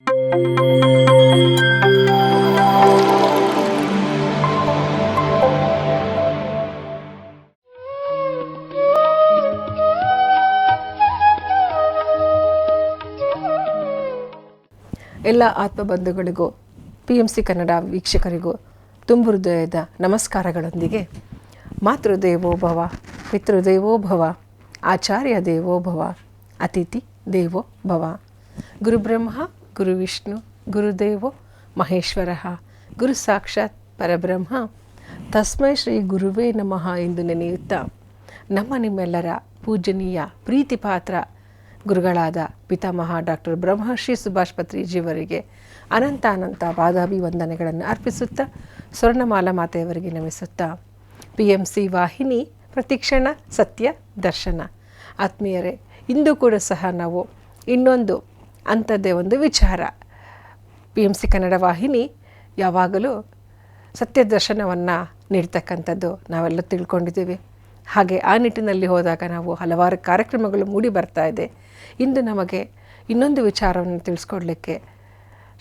ಎಲ್ಲ ಆತ್ಮಬಂಧುಗಳಿಗೂ PMC ಕನ್ನಡ ವೀಕ್ಷಕರಿಗೂ ತುಂಬು ಹೃದಯದ ನಮಸ್ಕಾರಗಳೊಂದಿಗೆ ಮಾತೃದೇವೋ ಭವ, ಪಿತೃದೇವೋ ಭವ, ಆಚಾರ್ಯ ದೇವೋ ಭವ, ಅತಿಥಿ ದೇವೋ ಭವ. ಗುರುಬ್ರಹ್ಮ ಗುರುವಿಷ್ಣು ಗುರುದೇವೋ ಮಹೇಶ್ವರ, ಗುರು ಸಾಕ್ಷಾತ್ ಪರಬ್ರಹ್ಮ ತಸ್ಮೈ ಶ್ರೀ ಗುರುವೇ ನಮಃ ಎಂದು ನೆನೆಯುತ್ತಾ ನಿಮ್ಮೆಲ್ಲರ ಪೂಜನೀಯ ಪ್ರೀತಿಪಾತ್ರ ಗುರುಗಳಾದ ಪಿತಾಮಹ ಡಾಕ್ಟರ್ ಬ್ರಹ್ಮರ್ಷಿ ಸುಭಾಷ್ ಪತ್ರಿಜಿಯವರಿಗೆ ಅನಂತ ಪಾದಾಭಿವಂದನೆಗಳನ್ನು ಅರ್ಪಿಸುತ್ತಾ ಸ್ವರ್ಣಮಾಲಾ ಮಾತೆಯವರಿಗೆ ನಮಿಸುತ್ತಾ PMC ವಾಹಿನಿ ಪ್ರತಿಕ್ಷಣ ಸತ್ಯ ದರ್ಶನ. ಆತ್ಮೀಯರೇ, ಇಂದು ಕೂಡ ಸಹ ನಾವು ಇನ್ನೊಂದು ಅಂಥದ್ದೇ ಒಂದು ವಿಚಾರ. PMC ಕನ್ನಡ ವಾಹಿನಿ ಯಾವಾಗಲೂ ಸತ್ಯ ದರ್ಶನವನ್ನು ನೀಡ್ತಕ್ಕಂಥದ್ದು ನಾವೆಲ್ಲ ತಿಳ್ಕೊಂಡಿದ್ದೀವಿ. ಹಾಗೆ ಆ ನಿಟ್ಟಿನಲ್ಲಿ ಹೋದಾಗ ನಾವು ಹಲವಾರು ಕಾರ್ಯಕ್ರಮಗಳು ಮೂಡಿ ಬರ್ತಾ ಇದೆ. ಇಂದು ನಮಗೆ ಇನ್ನೊಂದು ವಿಚಾರವನ್ನು ತಿಳಿಸ್ಕೊಡ್ಲಿಕ್ಕೆ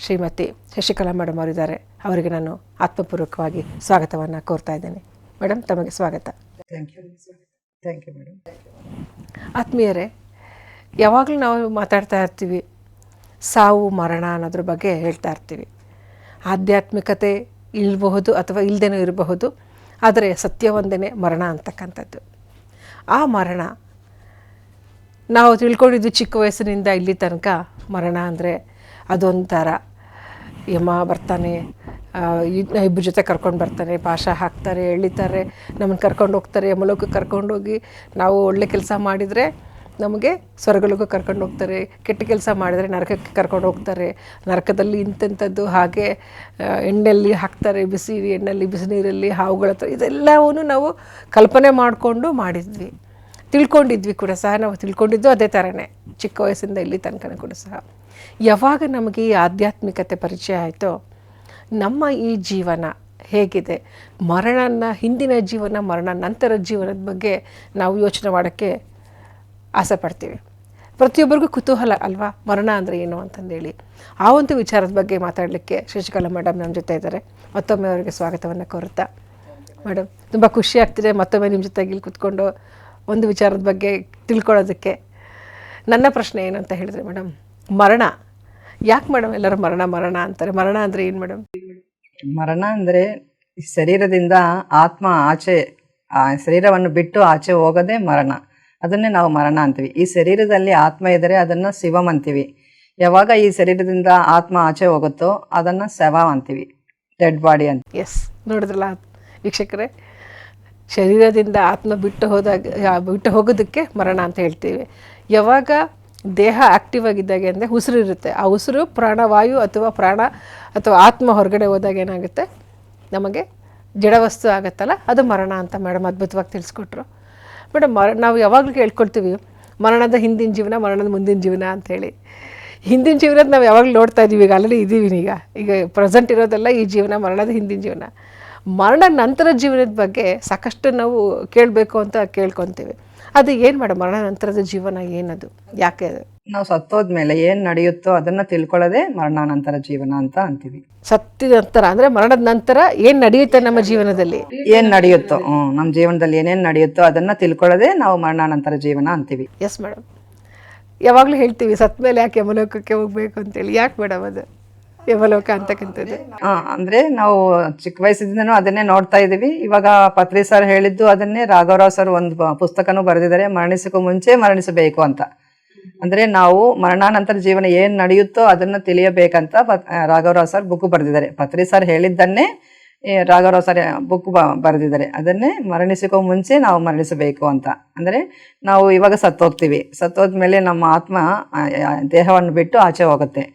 ಶ್ರೀಮತಿ ಶಶಿಕಲಾ ಮೇಡಮ್ ಅವರಿದ್ದಾರೆ. ಅವರಿಗೆ ನಾನು ಆತ್ಮಪೂರ್ವಕವಾಗಿ ಸ್ವಾಗತವನ್ನು ಕೋರ್ತಾ ಇದ್ದೇನೆ. ಮೇಡಮ್, ತಮಗೆ ಸ್ವಾಗತ. Thank you madam. ಆತ್ಮೀಯರೇ, ಯಾವಾಗಲೂ ನಾವು ಮಾತಾಡ್ತಾ ಇರ್ತೀವಿ, ಸಾವು ಮರಣ ಅನ್ನೋದ್ರ ಬಗ್ಗೆ ಹೇಳ್ತಾ ಇರ್ತೀವಿ. ಆಧ್ಯಾತ್ಮಿಕತೆ ಇರಬಹುದು ಅಥವಾ ಇಲ್ಲದೇನೂ ಇರಬಹುದು, ಆದರೆ ಸತ್ಯ ಒಂದೇ ಮರಣ ಅಂತಕ್ಕಂಥದ್ದು. ಆ ಮರಣ ನಾವು ತಿಳ್ಕೊಂಡಿದ್ದು ಚಿಕ್ಕ ವಯಸ್ಸಿನಿಂದ ಇಲ್ಲಿ ತನಕ ಮರಣ ಅಂದರೆ ಅದೊಂಥರ ಯಮ ಬರ್ತಾನೆ, ಇಬ್ಬರ ಜೊತೆ ಕರ್ಕೊಂಡು ಬರ್ತಾನೆ, ಪಾಶ ಹಾಕ್ತಾರೆ, ಎಳಿತಾರೆ, ನಮ್ಮನ್ನು ಕರ್ಕೊಂಡು ಹೋಗ್ತಾರೆ, ಯಮಲೋಕಕ್ಕೆ ಕರ್ಕೊಂಡೋಗಿ ನಾವು ಒಳ್ಳೆ ಕೆಲಸ ಮಾಡಿದರೆ ನಮಗೆ ಸ್ವರ್ಗಲೋಕ ಕರ್ಕೊಂಡು ಹೋಗ್ತಾರೆ, ಕೆಟ್ಟ ಕೆಲಸ ಮಾಡಿದರೆ ನರಕಕ್ಕೆ ಕರ್ಕೊಂಡು ಹೋಗ್ತಾರೆ, ನರಕದಲ್ಲಿ ಇಂಥದ್ದು ಹಾಗೆ ಎಣ್ಣೆಯಲ್ಲಿ ಹಾಕ್ತಾರೆ, ಬಿಸಿ ಎಣ್ಣೆಯಲ್ಲಿ ಬಿಸಿ ನೀರಲ್ಲಿ ಹಾವುಗಳ ಹತ್ರ. ಇದೆಲ್ಲವೂ ನಾವು ಕಲ್ಪನೆ ಮಾಡಿಕೊಂಡು ಮಾಡಿದ್ವಿ, ತಿಳ್ಕೊಂಡಿದ್ವಿ ಕೂಡ ಸಹ. ನಾವು ತಿಳ್ಕೊಂಡಿದ್ದು ಅದೇ ಥರನೇ ಚಿಕ್ಕ ವಯಸ್ಸಿಂದ ಇಲ್ಲಿ ತನಕ ಕೂಡ ಸಹ. ಯಾವಾಗ ನಮಗೆ ಈ ಆಧ್ಯಾತ್ಮಿಕತೆ ಪರಿಚಯ ಆಯಿತೋ, ನಮ್ಮ ಈ ಜೀವನ ಹೇಗಿದೆ, ಹಿಂದಿನ ಜೀವನ, ಮರಣ ನಂತರ ಜೀವನದ ಬಗ್ಗೆ ನಾವು ಯೋಚನೆ ಮಾಡೋಕ್ಕೆ ಆಸೆ ಪಡ್ತೀವಿ. ಪ್ರತಿಯೊಬ್ಬರಿಗೂ ಕುತೂಹಲ ಅಲ್ವಾ, ಮರಣ ಅಂದರೆ ಏನು ಅಂತಂದೇಳಿ. ಆ ಒಂದು ವಿಚಾರದ ಬಗ್ಗೆ ಮಾತಾಡಲಿಕ್ಕೆ ಶಶಿಕಲಾ ಮೇಡಮ್ ನಮ್ಮ ಜೊತೆ ಇದ್ದಾರೆ. ಮತ್ತೊಮ್ಮೆ ಅವರಿಗೆ ಸ್ವಾಗತವನ್ನು ಕೋರುತ್ತಾ. ಮೇಡಮ್, ತುಂಬ ಖುಷಿ ಆಗ್ತಿದೆ ಮತ್ತೊಮ್ಮೆ ನಿಮ್ಮ ಜೊತೆಗೆ ಇಲ್ಲಿ ಕೂತ್ಕೊಂಡು ಒಂದು ವಿಚಾರದ ಬಗ್ಗೆ ತಿಳ್ಕೊಳ್ಳೋದಕ್ಕೆ. ನನ್ನ ಪ್ರಶ್ನೆ ಏನು ಅಂತ ಹೇಳಿದ್ರೆ ಮೇಡಮ್, ಮರಣ ಯಾಕೆ ಮೇಡಮ್ ಎಲ್ಲರೂ ಮರಣ ಅಂತಾರೆ? ಮರಣ ಅಂದರೆ ಏನು ಮೇಡಮ್? ಮರಣ ಅಂದರೆ ಶರೀರದಿಂದ ಆತ್ಮ ಆಚೆ, ಶರೀರವನ್ನು ಬಿಟ್ಟು ಆಚೆ ಹೋಗೋದೇ ಮರಣ. ಅದನ್ನೇ ನಾವು ಮರಣ ಅಂತೀವಿ. ಈ ಶರೀರದಲ್ಲಿ ಆತ್ಮ ಇದ್ದರೆ ಅದನ್ನು ಶಿವಂ ಅಂತೀವಿ. ಯಾವಾಗ ಈ ಶರೀರದಿಂದ ಆತ್ಮ ಆಚೆ ಹೋಗುತ್ತೋ ಅದನ್ನು ಶವ ಅಂತೀವಿ, ಡೆಡ್ ಬಾಡಿ ಅಂತ. ಎಸ್, ನೋಡಿದ್ರಲ್ಲ ವೀಕ್ಷಕರೇ, ಶರೀರದಿಂದ ಆತ್ಮ ಬಿಟ್ಟು ಹೋಗೋದಕ್ಕೆ ಮರಣ ಅಂತ ಹೇಳ್ತೀವಿ. ಯಾವಾಗ ದೇಹ ಆ್ಯಕ್ಟಿವ್ ಆಗಿದ್ದಾಗೆ ಅಂದರೆ ಉಸಿರು ಇರುತ್ತೆ, ಆ ಉಸಿರು ಪ್ರಾಣವಾಯು ಅಥವಾ ಆತ್ಮ ಹೊರಗಡೆ ಹೋದಾಗ ಏನಾಗುತ್ತೆ, ನಮಗೆ ಜಡವಸ್ತು ಆಗುತ್ತಲ್ಲ, ಅದು ಮರಣ ಅಂತ ಮೇಡಮ್ ಅದ್ಭುತವಾಗಿ ತಿಳಿಸ್ಕೊಟ್ರು. ಮೇಡಮ್, ನಾವು ಯಾವಾಗಲೂ ಕೇಳ್ಕೊಳ್ತೀವಿ ಮರಣದ ಹಿಂದಿನ ಜೀವನ, ಮರಣದ ಮುಂದಿನ ಜೀವನ ಅಂಥೇಳಿ. ಹಿಂದಿನ ಜೀವನದ ನಾವು ಯಾವಾಗಲೂ ನೋಡ್ತಾ ಇದ್ದೀವಿ, ಈಗ ಆಲ್ರೆಡಿ ಇದ್ದೀವಿ. ಈಗ ಪ್ರೆಸೆಂಟ್ ಇರೋದೆಲ್ಲ ಈ ಜೀವನ, ಮರಣದ ಹಿಂದಿನ ಜೀವನ. ಮರಣ ನಂತರ ಜೀವನದ ಬಗ್ಗೆ ಸಾಕಷ್ಟು ನಾವು ಕೇಳಬೇಕು ಅಂತ ಕೇಳ್ಕೊತೀವಿ. ಅದು ಏನು ಮೇಡಮ್, ಮರಣ ನಂತರದ ಜೀವನ ಏನದು, ಯಾಕೆ ಅದು? ನಾವು ಸತ್ತೋದ್ಮೇಲೆ ಏನು ನಡೆಯುತ್ತೋ ಅದನ್ನು ತಿಳ್ಕೊಳ್ಳೋದೇ ಮರಣಾನಂತರ ಜೀವನ ಅಂತ ಅಂತೀವಿ. ಸತ್ತಿದ ನಂತರ ಅಂದರೆ ಮರಣದ ನಂತರ ಏನು ನಡೆಯುತ್ತೆ ನಮ್ಮ ಜೀವನದಲ್ಲಿ, ಏನು ನಡೆಯುತ್ತೋ, ನಮ್ಮ ಜೀವನದಲ್ಲಿ ಏನೇನು ನಡೆಯುತ್ತೋ ಅದನ್ನು ತಿಳ್ಕೊಳ್ಳೋದೇ ನಾವು ಮರಣಾನಂತರ ಜೀವನ ಅಂತೀವಿ. ಎಸ್ ಮೇಡಮ್, ಯಾವಾಗಲೂ ಹೇಳ್ತೀವಿ ಸತ್ತ ಮೇಲೆ ಯಾಕೆ ಯಮಲೋಕಕ್ಕೆ ಹೋಗ್ಬೇಕು ಅಂತೇಳಿ. ಯಾಕೆ ಮೇಡಮ್ ಅದು ಯಮಲೋಕ ಅಂತಕ್ಕಂಥದ್ದು? ಅಂದರೆ ನಾವು ಚಿಕ್ಕ ವಯಸ್ಸಿಂದನೂ ಅದನ್ನೇ ನೋಡ್ತಾ ಇದ್ದೀವಿ. ಇವಾಗ ಪತ್ರಿ ಸರ್ ಹೇಳಿದ್ದು ಅದನ್ನೇ ರಾಘವರಾವ್ ಸರ್ ಒಂದು ಪುಸ್ತಕನೂ ಬರೆದಿದ್ದಾರೆ, ಮರಣಿಸಕ್ಕೂ ಮುಂಚೆ ಮರಣಿಸಬೇಕು ಅಂತ. ಅಂದರೆ ನಾವು ಮರಣಾನಂತರ ಜೀವನ ಏನು ನಡೆಯುತ್ತೋ ಅದನ್ನು ತಿಳಿಯಬೇಕಂತ ರಾಘವರಾವ್ ಸರ್ ಬುಕ್ ಬರೆದಿದ್ದಾರೆ. ಪತ್ರಿ ಸರ್ ಹೇಳಿದ್ದನ್ನೇ ರಾಘವರಾವ್ ಸರ್ ಬುಕ್ ಬರೆದಿದ್ದಾರೆ. ಅದನ್ನೇ ಮರಣಿಸಕ್ಕೂ ಮುಂಚೆ ನಾವು ಮರಣಿಸಬೇಕು ಅಂತ. ಅಂದರೆ ನಾವು ಇವಾಗ ಸತ್ತೋಗ್ತೀವಿ, ಸತ್ತೋದ್ಮೇಲೆ ನಮ್ಮ ಆತ್ಮ ದೇಹವನ್ನು ಬಿಟ್ಟು ಆಚೆ ಹೋಗುತ್ತೆ.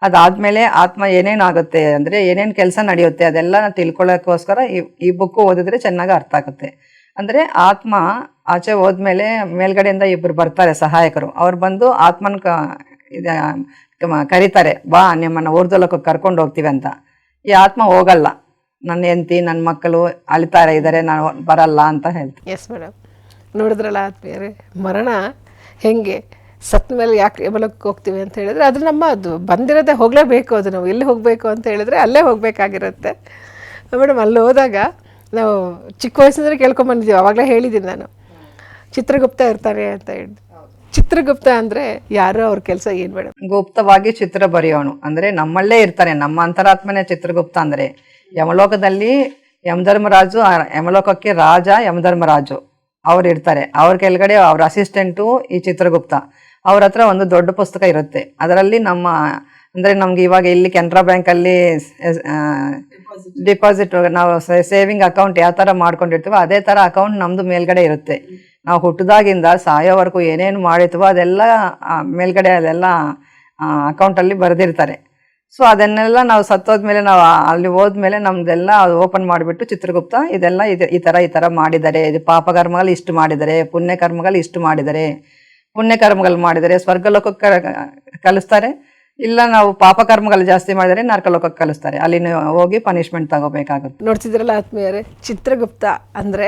ಅದಾದಮೇಲೆ ಆತ್ಮ ಏನೇನಾಗುತ್ತೆ ಅಂದರೆ ಏನೇನು ಕೆಲಸ ನಡೆಯುತ್ತೆ ಅದೆಲ್ಲ ತಿಳ್ಕೊಳ್ಳೋಕ್ಕೋಸ್ಕರ ಈ ಬುಕ್ಕು ಓದಿದ್ರೆ ಚೆನ್ನಾಗಿ ಅರ್ಥ ಆಗುತ್ತೆ. ಅಂದರೆ ಆತ್ಮ ಆಚೆ ಹೋದ್ಮೇಲೆ ಮೇಲ್ಗಡೆಯಿಂದ ಇಬ್ಬರು ಬರ್ತಾರೆ ಸಹಾಯಕರು. ಅವ್ರು ಬಂದು ಆತ್ಮನ ಕರೀತಾರೆ, ಬಾ ನಿಮ್ಮನ್ನು ಊರ್ಧ್ವಲೋಕಕ್ಕೆ ಕರ್ಕೊಂಡು ಹೋಗ್ತೀವಿ ಅಂತ. ಈ ಆತ್ಮ ಹೋಗಲ್ಲ, ನನ್ನ ಹೆಂಡತಿ ನನ್ನ ಮಕ್ಕಳು ಅಳಿತಾ ಇದ್ದಾರೆ, ನಾನು ಬರಲ್ಲ ಅಂತ ಹೇಳ್ತೀನಿ. ಎಸ್ ಮೇಡಮ್, ನೋಡಿದ್ರಲ್ಲ ಆತ್ಮೀಯರೇ, ಮರಣ ಹೆಂಗೆ ಸತ್ತ ಮೇಲೆ ಯಾಕೆ ಯಮಲೋಕಕ್ಕೆ ಹೋಗ್ತೀವಿ ಅಂತ ಹೇಳಿದ್ರೆ ಅದು ನಮ್ಮ ಅದು ಬಂದಿರೋದೇ ಹೋಗಲೇಬೇಕು, ಅದು ನಾವು ಎಲ್ಲಿ ಹೋಗಬೇಕು ಅಂತ ಹೇಳಿದ್ರೆ ಅಲ್ಲೇ ಹೋಗಬೇಕಾಗಿರುತ್ತೆ ಮೇಡಮ್. ಅಲ್ಲಿ ಹೋದಾಗ ನಾವು ಚಿಕ್ಕ ವಯಸ್ಸಿಂದರೆ ಕೇಳ್ಕೊಂಬಂದಿದ್ದೀವಿ, ಆವಾಗಲೇ ಹೇಳಿದ್ದೀನಿ ನಾನು, ಚಿತ್ರಗುಪ್ತ ಇರ್ತಾರೆ ಅಂತ ಹೇಳಿ. ಚಿತ್ರಗುಪ್ತ ಅಂದರೆ ಯಾರು, ಅವ್ರ ಕೆಲಸ ಏನು ಮೇಡಮ್? ಗುಪ್ತವಾಗಿ ಚಿತ್ರ ಬರೆಯೋನು ಅಂದರೆ ನಮ್ಮಲ್ಲೇ ಇರ್ತಾನೆ, ನಮ್ಮ ಅಂತರಾತ್ಮನೇ ಚಿತ್ರಗುಪ್ತ. ಅಂದರೆ ಯಮಲೋಕದಲ್ಲಿ ಯಮಧರ್ಮರಾಜು, ಯಮಲೋಕಕ್ಕೆ ರಾಜ ಯಮಧರ್ಮರಾಜು ಅವ್ರು ಇರ್ತಾರೆ. ಅವ್ರ ಕೆಳಗಡೆ ಅವ್ರ ಅಸಿಸ್ಟೆಂಟು ಈ ಚಿತ್ರಗುಪ್ತ. ಅವ್ರ ಹತ್ರ ಒಂದು ದೊಡ್ಡ ಪುಸ್ತಕ ಇರುತ್ತೆ, ಅದರಲ್ಲಿ ನಮ್ಮ ಅಂದರೆ ನಮ್ಗೆ ಇವಾಗ ಇಲ್ಲಿ ಕೆನರಾ ಬ್ಯಾಂಕಲ್ಲಿ ಡಿಪಾಸಿಟ್ ನಾವು ಸೇವಿಂಗ್ ಅಕೌಂಟ್ ಯಾವ ಥರ ಮಾಡ್ಕೊಂಡಿರ್ತೀವೋ ಅದೇ ಥರ ಅಕೌಂಟ್ ನಮ್ಮದು ಮೇಲ್ಗಡೆ ಇರುತ್ತೆ. ನಾವು ಹುಟ್ಟಿದಾಗಿಂದ ಸಾಯೋವರೆಗೂ ಏನೇನು ಮಾಡಿರ್ತೀವೋ ಅದೆಲ್ಲ ಮೇಲ್ಗಡೆ ಅದೆಲ್ಲ ಅಕೌಂಟಲ್ಲಿ ಬರೆದಿರ್ತಾರೆ. ಸೊ ಅದನ್ನೆಲ್ಲ ನಾವು ಸತ್ತೋದ್ಮೇಲೆ ನಾವು ಅಲ್ಲಿ ಹೋದ್ಮೇಲೆ ನಮ್ದೆಲ್ಲ ಓಪನ್ ಮಾಡಿಬಿಟ್ಟು ಚಿತ್ರಗುಪ್ತ ಇದೆಲ್ಲ ಈ ಥರ ಮಾಡಿದ್ದಾರೆ, ಇದು ಪಾಪಕರ್ಮಗಳು ಇಷ್ಟು ಮಾಡಿದ್ದಾರೆ, ಪುಣ್ಯಕರ್ಮಗಳು ಇಷ್ಟು ಮಾಡಿದ್ದಾರೆ, ಪುಣ್ಯಕರ್ಮಗಳು ಮಾಡಿದರೆ ಸ್ವರ್ಗಲೋಕಕ್ಕೆ ಕಲಿಸ್ತಾರೆ, ಇಲ್ಲ ನಾವು ಪಾಪಕರ್ಮಗಳು ಜಾಸ್ತಿ ಮಾಡಿದರೆ ನರಕಲೋಕಕ್ಕೆ ಕಲಿಸ್ತಾರೆ, ಅಲ್ಲಿ ಹೋಗಿ ಪನಿಷ್ಮೆಂಟ್ ತಗೋಬೇಕಾಗುತ್ತೆ. ನೋಡ್ತಿದ್ರಲ್ಲ ಆತ್ಮೀಯರೇ, ಚಿತ್ರಗುಪ್ತ ಅಂದರೆ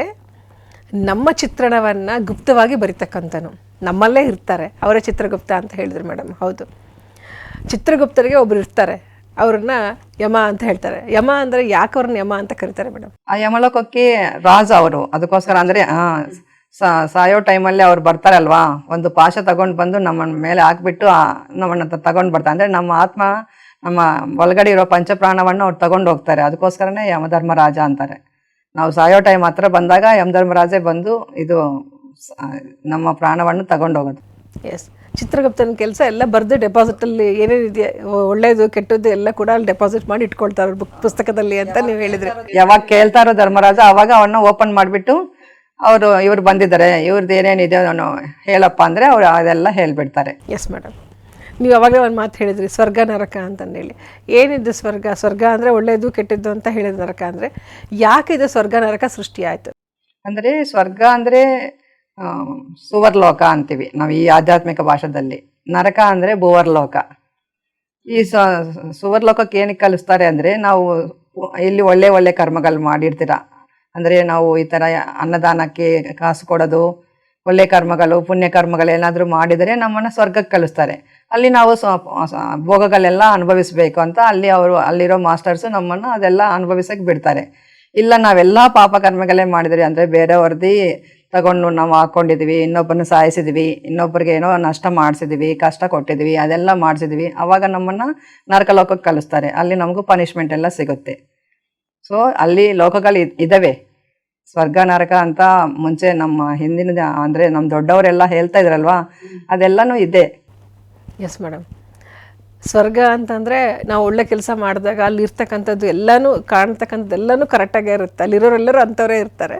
ನಮ್ಮ ಚಿತ್ರಣವನ್ನು ಗುಪ್ತವಾಗಿ ಬರಿತಕ್ಕಂಥನು, ನಮ್ಮಲ್ಲೇ ಇರ್ತಾರೆ, ಅವರೇ ಚಿತ್ರಗುಪ್ತ ಅಂತ ಹೇಳಿದ್ರು ಮೇಡಮ್. ಹೌದು, ಚಿತ್ರಗುಪ್ತರಿಗೆ ಒಬ್ರು ಇರ್ತಾರೆ, ಅವ್ರನ್ನ ಯಮ ಅಂತ ಹೇಳ್ತಾರೆ. ಯಮ ಅಂದರೆ ಯಾಕೆ ಅವ್ರನ್ನ ಯಮ ಅಂತ ಕರೀತಾರೆ ಮೇಡಮ್? ಆ ಯಮಲೋಕಕ್ಕೆ ರಾಜ ಅವರು, ಅದಕ್ಕೋಸ್ಕರ ಅಂದರೆ ಸಾಯೋ ಟೈಮಲ್ಲಿ ಅವ್ರು ಬರ್ತಾರಲ್ವಾ, ಒಂದು ಪಾಶ ತಗೊಂಡು ಬಂದು ನಮ್ಮನ್ನ ಮೇಲೆ ಹಾಕ್ಬಿಟ್ಟು ನಮ್ಮನ್ನ ತಗೊಂಡು ಬರ್ತಾರೆ. ಅಂದರೆ ನಮ್ಮ ಆತ್ಮ, ನಮ್ಮ ಒಳಗಡೆ ಇರೋ ಪಂಚಪ್ರಾಣವನ್ನು ಅವ್ರು ತಗೊಂಡು ಹೋಗ್ತಾರೆ. ಅದಕ್ಕೋಸ್ಕರನೇ ಯಮಧರ್ಮರಾಜ ಅಂತಾರೆ. ನಾವು ಸಾಯೋ ಟೈಮ್ ಹತ್ರ ಬಂದಾಗ ಯಮಧರ್ಮರಾಜೇ ಬಂದು ಇದು ನಮ್ಮ ಪ್ರಾಣವನ್ನು ತಗೊಂಡು ಹೋಗೋದು. ಎಸ್, ಚಿತ್ರಗುಪ್ತನ ಕೆಲಸ ಎಲ್ಲ ಬರೆದು ಡೆಪಾಸಿಟಲ್ಲಿ ಏನೇನಿದೆಯಾ ಒಳ್ಳೇದು ಕೆಟ್ಟದ್ದು ಎಲ್ಲ ಕೂಡ ಅಲ್ಲಿ ಡೆಪಾಸಿಟ್ ಮಾಡಿ ಇಟ್ಕೊಳ್ತಾರೆ ಪುಸ್ತಕದಲ್ಲಿ ಅಂತ ನೀವು ಹೇಳಿದ್ರಿ. ಯಾವಾಗ ಕೇಳ್ತಾರೋ ಧರ್ಮರಾಜ ಅವಾಗ ಅವನ್ನ ಓಪನ್ ಮಾಡಿಬಿಟ್ಟು ಇವ್ರು ಬಂದಿದ್ದಾರೆ, ಇವ್ರದ್ದು ಏನೇನಿದೆ ಅವನು ಹೇಳಪ್ಪ ಅಂದರೆ ಅವ್ರು ಅದೆಲ್ಲ ಹೇಳಿಬಿಡ್ತಾರೆ. ಎಸ್ ಮೇಡಮ್, ನೀವು ಅವಾಗಲೇ ಒಂದು ಮಾತು ಹೇಳಿದ್ರಿ, ಸ್ವರ್ಗ ನರಕ ಅಂತಂದೇಳಿ. ಏನಿದ್ದು ಸ್ವರ್ಗ? ಸ್ವರ್ಗ ಅಂದರೆ ಒಳ್ಳೆಯದು ಕೆಟ್ಟದ್ದು ಅಂತ ಹೇಳಿದ, ನರಕ ಅಂದರೆ ಯಾಕಿದು ಸ್ವರ್ಗ ನರಕ ಸೃಷ್ಟಿ ಆಯಿತು? ಅಂದರೆ ಸ್ವರ್ಗ ಅಂದರೆ ಸುವರ್ಲೋಕ ಅಂತೀವಿ ನಾವು ಈ ಆಧ್ಯಾತ್ಮಿಕ ಭಾಷೆಯಲ್ಲಿ. ನರಕ ಅಂದರೆ ಭುವರ್ಲೋಕ. ಈ ಸುವರ್ಲೋಕಕ್ಕೆ ಏನಕ್ಕೆ ಕಲಿಸ್ತಾರೆ ಅಂದರೆ, ನಾವು ಇಲ್ಲಿ ಒಳ್ಳೆ ಒಳ್ಳೆ ಕರ್ಮಗಳು ಮಾಡಿರ್ತೀರ, ಅಂದರೆ ನಾವು ಈ ಥರ ಅನ್ನದಾನಕ್ಕೆ ಕಾಸು ಕೊಡೋದು, ಒಳ್ಳೆ ಕರ್ಮಗಳು ಪುಣ್ಯ ಕರ್ಮಗಳು ಏನಾದರೂ ಮಾಡಿದರೆ ನಮ್ಮನ್ನು ಸ್ವರ್ಗಕ್ಕೆ ಕಳಿಸ್ತಾರೆ. ಅಲ್ಲಿ ನಾವು ಭೋಗಗಳೆಲ್ಲ ಅನುಭವಿಸಬೇಕು ಅಂತ ಅಲ್ಲಿರೋ ಮಾಸ್ಟರ್ಸು ನಮ್ಮನ್ನು ಅದೆಲ್ಲ ಅನುಭವಿಸಕ್ಕೆ ಬಿಡ್ತಾರೆ. ಇಲ್ಲ ನಾವೆಲ್ಲ ಪಾಪಕರ್ಮಗಳೇ ಮಾಡಿದ್ರಿ ಅಂದರೆ ಬೇರೆಯವ್ರದ್ದು ತಗೊಂಡು ನಾವು ಹಾಕ್ಕೊಂಡಿದ್ದೀವಿ, ಇನ್ನೊಬ್ಬರನ್ನ ಸಾಯಿಸಿದ್ವಿ, ಇನ್ನೊಬ್ಬರಿಗೆ ಏನೋ ನಷ್ಟ ಮಾಡಿಸಿದ್ವಿ, ಕಷ್ಟ ಕೊಟ್ಟಿದ್ವಿ, ಅದೆಲ್ಲ ಮಾಡಿಸಿದ್ವಿ, ಆವಾಗ ನಮ್ಮನ್ನು ನರಕಲೋಕಕ್ಕೆ ಕಳಿಸ್ತಾರೆ. ಅಲ್ಲಿ ನಮಗೂ ಪನಿಷ್ಮೆಂಟ್ ಎಲ್ಲ ಸಿಗುತ್ತೆ. ಸೊ ಅಲ್ಲಿ ಲೋಕಗಳು ಇದ್ದಾವೆ, ಸ್ವರ್ಗ ನರಕ ಅಂತ ಮುಂಚೆ ನಮ್ಮ ಹಿಂದಿನ ಅಂದರೆ ನಮ್ಮ ದೊಡ್ಡವರೆಲ್ಲ ಹೇಳ್ತಾ ಇದ್ರಲ್ವಾ, ಅದೆಲ್ಲನೂ ಇದೆ. ಎಸ್ ಮೇಡಮ್, ಸ್ವರ್ಗ ಅಂತಂದರೆ ನಾವು ಒಳ್ಳೆ ಕೆಲಸ ಮಾಡಿದಾಗ ಅಲ್ಲಿ ಇರ್ತಕ್ಕಂಥದ್ದು ಎಲ್ಲನೂ ಕಾಣ್ತಕ್ಕಂಥದ್ದು ಎಲ್ಲನೂ ಕರೆಕ್ಟಾಗೇ ಇರುತ್ತೆ, ಅಲ್ಲಿರೋರೆಲ್ಲರೂ ಅಂಥವರೇ ಇರ್ತಾರೆ.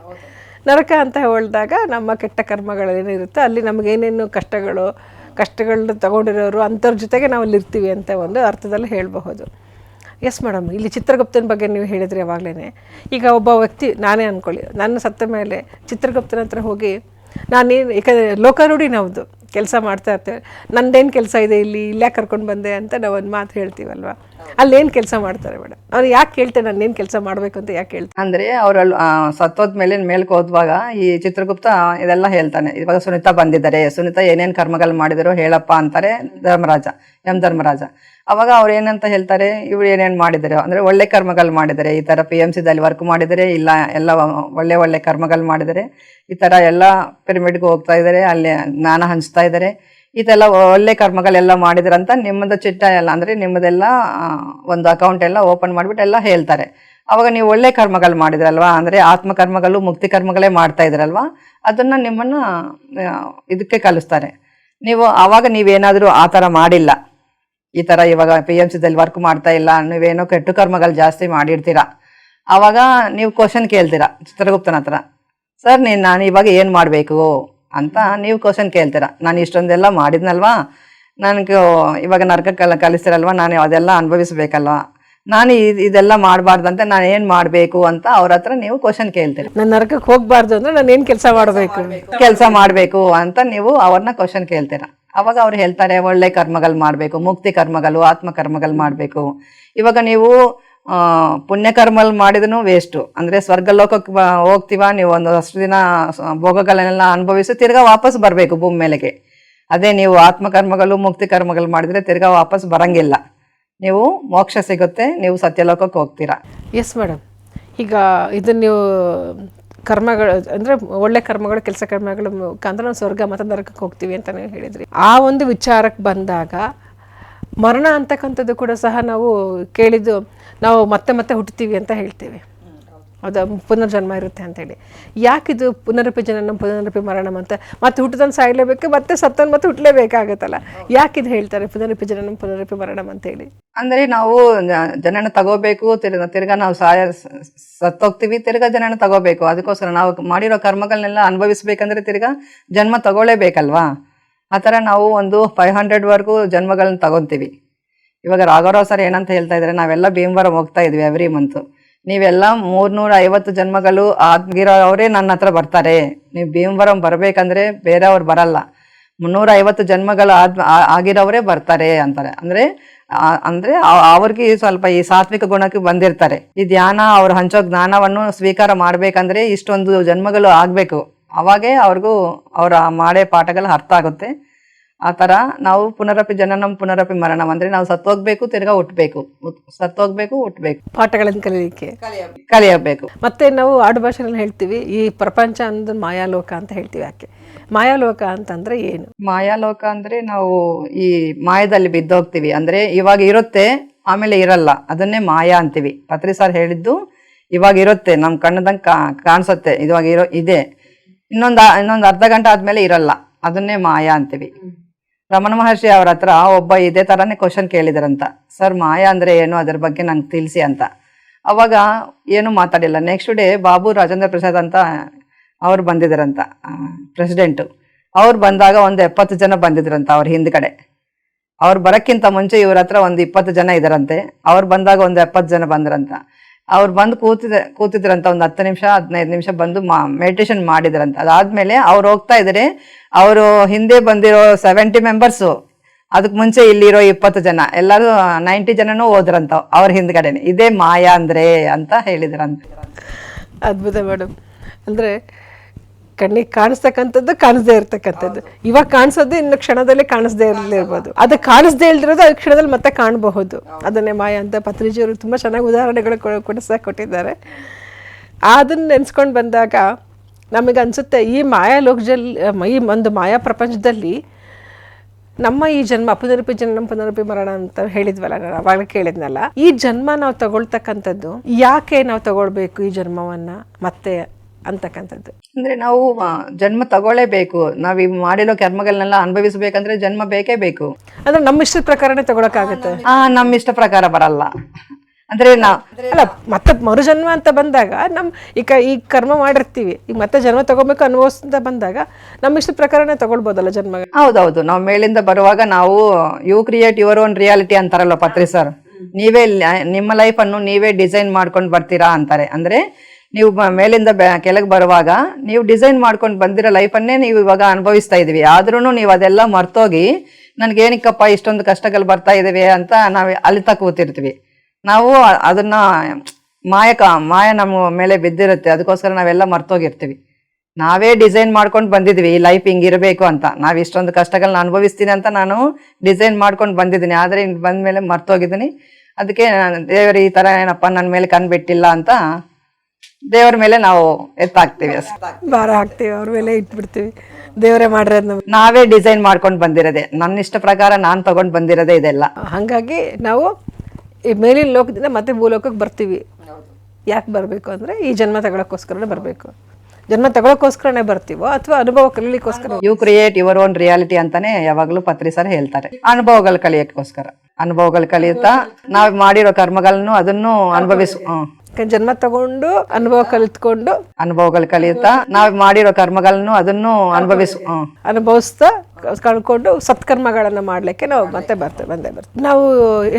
ನರಕ ಅಂತ ಹೇಳಿದಾಗ ನಮ್ಮ ಕೆಟ್ಟ ಕರ್ಮಗಳೇನಿರುತ್ತೆ ಅಲ್ಲಿ ನಮಗೇನೇನು ಕಷ್ಟಗಳನ್ನ ತಗೊಂಡಿರೋರು ಅಂಥವ್ರ ಜೊತೆಗೆ ನಾವು ಅಲ್ಲಿ ಇರ್ತೀವಿ ಅಂತ ಒಂದು ಅರ್ಥದಲ್ಲಿ ಹೇಳಬಹುದು. ಎಸ್ ಮೇಡಮ್, ಇಲ್ಲಿ ಚಿತ್ರಗುಪ್ತನ ಬಗ್ಗೆ ನೀವು ಹೇಳಿದ್ರಿ ಯಾವಾಗಲೇ. ಈಗ ಒಬ್ಬ ವ್ಯಕ್ತಿ, ನಾನೇ ಅಂದ್ಕೊಳ್ಳಿ, ನನ್ನ ಸತ್ತ ಮೇಲೆ ಚಿತ್ರಗುಪ್ತನ ಹತ್ರ ಹೋಗಿ ನಾನೇನು, ಯಾಕಂದರೆ ಲೋಕಾರೂಢಿ ನಾವ್ದು ಕೆಲಸ ಮಾಡ್ತಾ ಇರ್ತೇವೆ, ನಂದೇನು ಕೆಲಸ ಇದೆ ಇಲ್ಲಿ ಯಾಕೆ ಕರ್ಕೊಂಡು ಬಂದೆ ಅಂತ ನಾವು ಒಂದು ಮಾತು ಹೇಳ್ತೀವಲ್ವ, ಅಲ್ಲೇನು ಕೆಲಸ ಮಾಡ್ತಾರೆ ಮೇಡಮ್? ಅವ್ರು ಯಾಕೆ ಕೇಳ್ತೇನೆ ನಾನೇನು ಕೆಲಸ ಮಾಡಬೇಕು ಅಂತ ಯಾಕೆ ಹೇಳ್ತಾರೆ ಅಂದರೆ ಅವರಲ್ಲಿ ಸತ್ತೋದ್ಮೇಲೆ ಮೇಲ್ಗೆ ಹೋದ್ವಾಗ ಈ ಚಿತ್ರಗುಪ್ತ ಇದೆಲ್ಲ ಹೇಳ್ತಾನೆ. ಇವಾಗ ಸುನೀತಾ ಬಂದಿದ್ದಾರೆ, ಸುನೀತಾ ಏನೇನು ಕರ್ಮಗಳು ಮಾಡಿದಾರೋ ಹೇಳಪ್ಪ ಅಂತಾರೆ ಯಮಧರ್ಮರಾಜ. ಅವಾಗ ಅವ್ರು ಏನಂತ ಹೇಳ್ತಾರೆ, ಇವ್ರು ಏನೇನು ಮಾಡಿದ್ದಾರೆ ಅಂದರೆ ಒಳ್ಳೆ ಕರ್ಮಗಳು ಮಾಡಿದ್ದಾರೆ, ಈ ಥರ PMCದಲ್ಲಿ ವರ್ಕ್ ಮಾಡಿದ್ದಾರೆ, ಇಲ್ಲ ಎಲ್ಲ ಒಳ್ಳೆ ಒಳ್ಳೆ ಕರ್ಮಗಳು ಮಾಡಿದ್ದಾರೆ, ಈ ಥರ ಎಲ್ಲ ಪಿರಮಿಡ್ಗೆ ಹೋಗ್ತಾ ಇದ್ದಾರೆ, ಅಲ್ಲಿ ಜ್ಞಾನ ಹಂಚ್ತಾ ಇದ್ದಾರೆ, ಇದೆಲ್ಲ ಒಳ್ಳೆ ಕರ್ಮಗಳೆಲ್ಲ ಮಾಡಿದ್ರಂತ ನಿಮ್ಮದು ಚಿಟ್ಟ ಎಲ್ಲ ಅಂದರೆ ನಿಮ್ಮದೆಲ್ಲ ಒಂದು ಅಕೌಂಟ್ ಎಲ್ಲ ಓಪನ್ ಮಾಡಿಬಿಟ್ಟು ಎಲ್ಲ ಹೇಳ್ತಾರೆ. ಅವಾಗ ನೀವು ಒಳ್ಳೆ ಕರ್ಮಗಳು ಮಾಡಿದ್ರಲ್ವಾ, ಅಂದರೆ ಆತ್ಮಕರ್ಮಗಳು ಮುಕ್ತಿ ಕರ್ಮಗಳೇ ಮಾಡ್ತಾ ಇದ್ರಲ್ವಾ, ಅದನ್ನು ನಿಮ್ಮನ್ನು ಇದಕ್ಕೆ ಕಲಿಸ್ತಾರೆ. ಆವಾಗ ನೀವೇನಾದರೂ ಆ ಥರ ಮಾಡಿಲ್ಲ, ಈ ಥರ ಇವಾಗ PMCದಲ್ಲಿ ವರ್ಕ್ ಮಾಡ್ತಾ ಇಲ್ಲ, ನೀವೇನೋ ಕೆಟ್ಟು ಕರ್ಮಗಳು ಜಾಸ್ತಿ ಮಾಡಿರ್ತೀರ, ಆವಾಗ ನೀವು ಕ್ವಶನ್ ಕೇಳ್ತೀರಾ ಚಿತ್ರಗುಪ್ತನ ಹತ್ರ, ಸರ್ ನಾನು ಇವಾಗ ಏನು ಮಾಡಬೇಕು ಅಂತ ನೀವು ಕ್ವಶನ್ ಕೇಳ್ತೀರಾ. ನಾನು ಇಷ್ಟೊಂದೆಲ್ಲ ಮಾಡಿದ್ನಲ್ವಾ, ನನಗೆ ಇವಾಗ ನರಕಕ್ಕೆಲ್ಲ ಕಲಿಸ್ತಿರಲ್ವ, ನಾನು ಅದೆಲ್ಲ ಅನುಭವಿಸ್ಬೇಕಲ್ವಾ, ನಾನು ಇದೆಲ್ಲ ಮಾಡಬಾರ್ದಂತೆ ನಾನು ಏನು ಮಾಡಬೇಕು ಅಂತ ಅವ್ರ ಹತ್ರ ನೀವು ಕ್ವಶನ್ ಕೇಳ್ತೀರಿ. ನಾನು ನರಕಕ್ಕೆ ಹೋಗಬಾರ್ದು ಅಂದರೆ ನಾನು ಏನು ಕೆಲಸ ಮಾಡಬೇಕು ಅಂತ ನೀವು ಅವ್ರನ್ನ ಕ್ವಶನ್ ಕೇಳ್ತೀರಾ. ಅವಾಗ ಅವ್ರು ಹೇಳ್ತಾರೆ ಒಳ್ಳೆ ಕರ್ಮಗಳು ಮಾಡಬೇಕು, ಮುಕ್ತಿ ಕರ್ಮಗಳು ಆತ್ಮಕರ್ಮಗಳು ಮಾಡಬೇಕು. ಇವಾಗ ನೀವು ಪುಣ್ಯಕರ್ಮಗಳು ಮಾಡಿದನು ವೇಸ್ಟು, ಅಂದರೆ ಸ್ವರ್ಗಲೋಕಕ್ಕೆ ಹೋಗ್ತೀವ, ನೀವು ಒಂದು ಅಷ್ಟು ದಿನ ಭೋಗಗಳನ್ನೆಲ್ಲ ಅನುಭವಿಸಿ ತಿರ್ಗಾ ವಾಪಸ್ ಬರಬೇಕು ಭೂಮಿ ಮೇಲೆಗೆ. ಅದೇ ನೀವು ಆತ್ಮಕರ್ಮಗಳು ಮುಕ್ತಿ ಕರ್ಮಗಳು ಮಾಡಿದ್ರೆ ತಿರ್ಗಾ ವಾಪಸ್ ಬರಂಗಿಲ್ಲ, ನೀವು ಮೋಕ್ಷ ಸಿಗುತ್ತೆ, ನೀವು ಸತ್ಯಲೋಕಕ್ಕೆ ಹೋಗ್ತೀರಾ. Yes madam. ಈಗ ಇದನ್ನು ನೀವು ಕರ್ಮಗಳು ಅಂದರೆ ಒಳ್ಳೆ ಕರ್ಮಗಳು, ಕೆಲಸ ಕರ್ಮಗಳು ಮುಖಾಂತರ ನಾವು ಸ್ವರ್ಗ ಮತ್ತು ನರಕಕ್ಕೆ ಹೋಗ್ತೀವಿ ಅಂತ ನೀವು ಹೇಳಿದ್ರಿ. ಆ ಒಂದು ವಿಚಾರಕ್ಕೆ ಬಂದಾಗ ಮರಣ ಅಂತಕ್ಕಂಥದ್ದು ಕೂಡ ಸಹ ನಾವು ಕೇಳಿದ್ದು, ನಾವು ಮತ್ತೆ ಮತ್ತೆ ಹುಟ್ಟುತ್ತೀವಿ ಅಂತ ಹೇಳ್ತೀವಿ, ಅದು ಪುನರ್ಜನ್ಮ ಇರುತ್ತೆ ಅಂತೇಳಿ. ಯಾಕಿದು ಪುನರಪಿ ಜನನಂ ಪುನರಪಿ ಮರಣಂ ಅಂತ, ಮತ್ತೆ ಹುಟ್ಟಿದನ್ನು ಸಾಯಲೇಬೇಕು, ಮತ್ತೆ ಸತ್ತನ್ನು ಮತ್ತೆ ಹುಟ್ಟಲೇಬೇಕಾಗತ್ತಲ್ಲ, ಯಾಕಿದು ಹೇಳ್ತಾರೆ ಪುನರಪಿ ಜನನಂ ಪುನರಪಿ ಮರಣಂ ಅಂತೇಳಿ? ಅಂದ್ರೆ ನಾವು ಜನನ ತಗೋಬೇಕು, ತಿರ್ಗಾ ನಾವು ಸತ್ತೋಗ್ತೀವಿ, ತಿರ್ಗಾ ಜನನ ತಗೋಬೇಕು. ಅದಕ್ಕೋಸ್ಕರ ನಾವು ಮಾಡಿರೋ ಕರ್ಮಗಳನ್ನೆಲ್ಲ ಅನುಭವಿಸ್ಬೇಕಂದ್ರೆ ತಿರ್ಗಾ ಜನ್ಮ ತಗೊಳ್ಳೇಬೇಕಲ್ವಾ. ಆ ಥರ ನಾವು ಒಂದು 500 ಜನ್ಮಗಳನ್ನ ತಗೊತೀವಿ. ಇವಾಗ ರಾಘವರಾವ್ ಸರ್ ಏನಂತ ಹೇಳ್ತಾ ಇದ್ದಾರೆ, ನಾವೆಲ್ಲ ಭೀಮವರಂ ಹೋಗ್ತಾ ಇದ್ವಿ ಎವ್ರಿ ಮಂತ್, ನೀವೆಲ್ಲ 350 ಜನ್ಮಗಳು ಆಗಿರೋವರೇ ನನ್ನ ಹತ್ರ ಬರ್ತಾರೆ, ನೀವು ಭೀಮವರಂ ಬರ್ಬೇಕಂದ್ರೆ ಬೇರೆಯವ್ರು ಬರಲ್ಲ, 350 ಜನ್ಮಗಳು ಆಗಿರೋವರೇ ಬರ್ತಾರೆ ಅಂತಾರೆ. ಅಂದ್ರೆ ಅವ್ರಿಗೆ ಸ್ವಲ್ಪ ಈ ಸಾತ್ವಿಕ ಗುಣಕ್ಕೆ ಬಂದಿರ್ತಾರೆ. ಈ ಧ್ಯಾನ ಅವ್ರು ಹಂಚೋ ಜ್ಞಾನವನ್ನು ಸ್ವೀಕಾರ ಮಾಡ್ಬೇಕಂದ್ರೆ ಇಷ್ಟೊಂದು ಜನ್ಮಗಳು ಆಗ್ಬೇಕು, ಅವಾಗೇ ಅವ್ರಿಗೂ ಅವರ ಮಾಡೇ ಪಾಠಗಳು ಅರ್ಥ ಆಗುತ್ತೆ. ಆ ಥರ ನಾವು ಪುನರಪಿ ಜನನಂ ಪುನರಪಿ ಮರಣಂ ಅಂದ್ರೆ ನಾವು ಸತ್ತೋಗ್ಬೇಕು, ತಿರ್ಗಾ ಹುಟ್ಟಬೇಕು, ಸತ್ತೋಗ್ಬೇಕು, ಹುಟ್ಟಬೇಕು, ಪಾಠಗಳನ್ನು ಕಲಿಯಬೇಕು. ಮತ್ತೆ ನಾವು ಆಡು ಭಾಷೆನಲ್ಲಿ ಹೇಳ್ತೀವಿ, ಈ ಪ್ರಪಂಚ ಅಂದ್ರೆ ಮಾಯಾಲೋಕ ಅಂತ ಹೇಳ್ತೀವಿ. ಯಾಕೆ ಮಾಯಾಲೋಕ ಅಂತಂದ್ರೆ ಏನು? ಮಾಯಾಲೋಕ ಅಂದ್ರೆ ನಾವು ಈ ಮಾಯದಲ್ಲಿ ಬಿದ್ದೋಗ್ತೀವಿ. ಅಂದ್ರೆ ಇವಾಗ ಇರುತ್ತೆ, ಆಮೇಲೆ ಇರಲ್ಲ, ಅದನ್ನೇ ಮಾಯಾ ಅಂತೀವಿ. ಪತ್ರಿ ಸರ್ ಹೇಳಿದ್ದು, ಇವಾಗ ಇರುತ್ತೆ, ನಮ್ ಕಣ್ಣದಂಗೆ ಕಾಣಿಸುತ್ತೆ, ಇವಾಗ ಇದೆ, ಇನ್ನೊಂದು ಅರ್ಧ ಗಂಟೆ ಆದ್ಮೇಲೆ ಇರಲ್ಲ, ಅದನ್ನೇ ಮಾಯಾ ಅಂತೀವಿ. ರಮಣ ಮಹರ್ಷಿ ಅವ್ರ ಹತ್ರ ಒಬ್ಬ ಇದೇ ತರಾನೇ ಕ್ವಶನ್ ಕೇಳಿದ್ರಂತ, ಸರ್ ಮಾಯಾ ಅಂದ್ರೆ ಏನು, ಅದ್ರ ಬಗ್ಗೆ ನಂಗೆ ತಿಳಿಸಿ ಅಂತ. ಅವಾಗ ಏನು ಮಾತಾಡಿಲ್ಲ. ನೆಕ್ಸ್ಟ್ ಡೇ ಬಾಬು ರಾಜೇಂದ್ರ ಪ್ರಸಾದ್ ಅಂತ ಅವ್ರು ಬಂದಿದ್ರಂತ, ಪ್ರೆಸಿಡೆಂಟು. ಅವ್ರು ಬಂದಾಗ ಒಂದು 70 ಜನ ಬಂದಿದ್ರಂತ ಅವ್ರ ಹಿಂದ್ಗಡೆ. ಅವ್ರು ಬರೋಕ್ಕಿಂತ ಮುಂಚೆ ಇವ್ರ ಹತ್ರ ಒಂದು 20 ಜನ ಇದಾರಂತೆ. ಅವ್ರು ಬಂದಾಗ ಒಂದು 70 ಜನ ಬಂದ್ರಂತ. ಅವ್ರು ಬಂದು ಕೂತಿದ್ರಂತ ಒಂದು 10 ನಿಮಿಷ 15 ನಿಮಿಷ ಬಂದು ಮೆಡಿಟೇಷನ್ ಮಾಡಿದ್ರಂತ. ಅದಾದ್ಮೇಲೆ ಅವ್ರು ಹೋಗ್ತಾ ಇದ್ರೆ ಅವರು ಹಿಂದೆ ಬಂದಿರೋ 70 ಮೆಂಬರ್ಸು, ಅದಕ್ಕೆ ಮುಂಚೆ ಇಲ್ಲಿರೋ 20 ಜನ, ಎಲ್ಲರೂ 90 ಜನನೂ ಹೋದ್ರಂತ ಅವ್ರ ಹಿಂದ್ಗಡೆನೆ. ಇದೇ ಮಾಯಾ ಅಂದ್ರೆ ಅಂತ ಹೇಳಿದ್ರಂತ. ಅದ್ಭುತ ಮೇಡಮ್. ಅಂದ್ರೆ ಕಣ್ಣಿಗೆ ಕಾಣಿಸ್ತಕ್ಕಂಥದ್ದು ಕಾಣಿಸ್ದೇ ಇರ್ತಕ್ಕಂಥದ್ದು, ಇವಾಗ ಕಾಣಿಸೋದು ಇನ್ನು ಕ್ಷಣದಲ್ಲಿ ಕಾಣಿಸ್ದೇ ಇರ್ಬೋದು, ಅದು ಕಾಣಿಸ್ದೇ ಇಲ್ದಿರೋದು ಅದು ಕ್ಷಣದಲ್ಲಿ ಮತ್ತೆ ಕಾಣಬಹುದು. ಅದನ್ನೇ ಮಾಯಾ ಅಂತ ಪತ್ರಿಜಿಯವರು ತುಂಬ ಚೆನ್ನಾಗಿ ಉದಾಹರಣೆಗಳು ಕೂಡ ಸಹ ಕೊಟ್ಟಿದ್ದಾರೆ. ಅದನ್ನು ನೆನೆಸ್ಕೊಂಡು ಬಂದಾಗ ನಮಗೆ ಅನಿಸುತ್ತೆ, ಈ ಮಾಯಾ ಲೋಕದಲ್ಲಿ, ಈ ಒಂದು ಮಾಯಾ ಪ್ರಪಂಚದಲ್ಲಿ ನಮ್ಮ ಈ ಜನ್ಮ ಪುನರಪಿ ಜನನಂ ಪುನರಪಿ ಮರಣ ಅಂತ ಹೇಳಿದ್ವಲ್ಲ, ನಾನು ಅವಾಗಲೇ ಕೇಳಿದ್ನಲ್ಲ, ಈ ಜನ್ಮ ನಾವು ತಗೊಳ್ತಕ್ಕಂಥದ್ದು ಯಾಕೆ ನಾವು ತಗೊಳ್ಬೇಕು ಈ ಜನ್ಮವನ್ನ ಮತ್ತೆ ಅಂತಕ್ಕಂಥದ್ದು? ಅಂದ್ರೆ ನಾವು ಜನ್ಮ ತಗೊಳ್ಳೇಬೇಕು. ನಾವ್ ಈ ಮಾಡಿರೋ ಕರ್ಮಗಳನ್ನೆಲ್ಲ ಅನುಭವಿಸ್ಬೇಕಂದ್ರೆ ಜನ್ಮ ಬೇಕೇ ಬೇಕು. ಅಂದ್ರೆ ನಮ್ಮ ಇಷ್ಟದ ಪ್ರಕಾರನೇ ತಗೊಳಕ್ಕಾಗತ್ತೆ? ನಮ್ಮ ಇಷ್ಟ ಪ್ರಕಾರ ಬರಲ್ಲ. ಅಂದ್ರೆ ಅಲ್ಲ, ಮತ್ತೆ ಮರುಜನ್ಮ ಅಂತ ಬಂದಾಗ ಈ ಕರ್ಮ ಮಾಡಿರ್ತೀವಿ, ಈಗ ಮತ್ತೆ ಜನ್ಮ ತಗೋಬೇಕು ಅನುಭವಿಸ್ತಾ ಬಂದಾಗ ನಮ್ಮ ಇಷ್ಟ ಪ್ರಕಾರನೇ ತಗೊಳ್ಬೋದಲ್ಲ ಜನ್ಮ? ಹೌದೌದು. ನಾವು ಮೇಲಿಂದ ಬರುವಾಗ ನಾವು you create your own reality ಅಂತಾರಲ್ಲ ಪತ್ರಿ ಸರ್, ನೀವೇ ನಿಮ್ಮ ಲೈಫ್ ಅನ್ನು ನೀವೇ ಡಿಸೈನ್ ಮಾಡ್ಕೊಂಡು ಬರ್ತೀರಾ ಅಂತಾರೆ. ಅಂದ್ರೆ ನೀವು ಮೇಲಿಂದ ಕೆಳಗೆ ಬರುವಾಗ ನೀವು ಡಿಸೈನ್ ಮಾಡ್ಕೊಂಡು ಬಂದಿರೋ ಲೈಫನ್ನೇ ನೀವು ಇವಾಗ ಅನುಭವಿಸ್ತಾ ಇದೀವಿ. ಆದ್ರೂ ನೀವು ಅದೆಲ್ಲ ಮರ್ತೋಗಿ ನನ್ಗೇನಿಕ್ಕಪ್ಪ ಇಷ್ಟೊಂದು ಕಷ್ಟಗಳು ಬರ್ತಾ ಇದಾವೆ ಅಂತ ನಾವು ಅಲಿತಾ ಕೂತಿರ್ತೀವಿ. ನಾವು ಅದನ್ನ ಮಾಯ ನಮ್ಮ ಮೇಲೆ ಬಿದ್ದಿರುತ್ತೆ, ಅದಕ್ಕೋಸ್ಕರ ನಾವೆಲ್ಲ ಮರ್ತೋಗಿರ್ತೀವಿ. ನಾವೇ ಡಿಸೈನ್ ಮಾಡ್ಕೊಂಡು ಬಂದಿದ್ವಿ ಈ ಲೈಫ್ ಹಿಂಗಿರ್ಬೇಕು ಅಂತ. ನಾವ್ ಇಷ್ಟೊಂದು ಕಷ್ಟಗಳನ್ನ ಅನುಭವಿಸ್ತೀನಿ ಅಂತ ನಾನು ಡಿಸೈನ್ ಮಾಡ್ಕೊಂಡು ಬಂದಿದ್ದೀನಿ. ಆದ್ರೆ ಇಲ್ಲಿ ಬಂದ್ಮೇಲೆ ಮರ್ತೋಗಿದ್ದೀನಿ. ಅದಕ್ಕೆ ದೇವರು ಈ ತರ ಏನಪ್ಪ ನನ್ನ ಮೇಲೆ ಕಣ್ಬಿಟ್ಟಿಲ್ಲ ಅಂತ ದೇವರ ಮೇಲೆ ನಾವು ಎತ್ತಾಕ್ತಿವಿ, ಭಾರ ಹಾಕ್ತಿವಿ, ಅವ್ರ ಮೇಲೆ ಇಟ್ಬಿಡ್ತೀವಿ. ದೇವರೇ ಮಾಡಿರೋದು ನಾವೇ ಡಿಸೈನ್ ಮಾಡ್ಕೊಂಡು ಬಂದಿರೋದೆ, ನನ್ನ ಇಷ್ಟ ಪ್ರಕಾರ ನಾನು ತಗೊಂಡ್ ಬಂದಿರೋದೇ ಇದೆಲ್ಲ. ಹಾಗಾಗಿ ನಾವು ಈ ಮೇಲಿನ ಲೋಕದಿಂದ ಮತ್ತೆ ಭೂಲೋಕಕ್ಕೆ ಬರ್ತೀವಿ. ಯಾಕೆ ಬರಬೇಕು ಅಂದರೆ ಈ ಜನ್ಮ ತಗೊಳಕ್ಕೋಸ್ಕರನೇ ಬರಬೇಕು. ಜನ್ಮ ತಗೊಳಕ್ಕೋಸ್ಕರನೇ ಬರ್ತೀವೋ ಅಥವಾ ಅನುಭವ ಕಲೀಲಿಕ್ಕೋಸ್ಕರ? You create your own reality ಅಂತಾನೆ ಯಾವಾಗಲೂ ಪತ್ರಿ ಸರ್ ಹೇಳ್ತಾರೆ. ಅನುಭವಗಳು ಕಲಿಯಕ್ಕೋಸ್ಕರ, ಅನುಭವಗಳು ಕಲಿಯುತ್ತಾ ನಾವು ಮಾಡಿರೋ ಕರ್ಮಗಳನ್ನು ಅದನ್ನು ಜನ್ಮ ತಗೊಂಡು ಅನುಭವಗಳು ಕಲಿಯುತ್ತಾ ನಾವು ಮಾಡಿರೋ ಕರ್ಮಗಳನ್ನು ಅದನ್ನು ಅನುಭವಿಸ್ತಾ ಕಳ್ಕೊಂಡು ಸತ್ಕರ್ಮಗಳನ್ನ ಮಾಡ್ಲಿಕ್ಕೆ ನಾವು ಮತ್ತೆ ಬಂದೇ ಬರ್ತೀವಿ. ನಾವು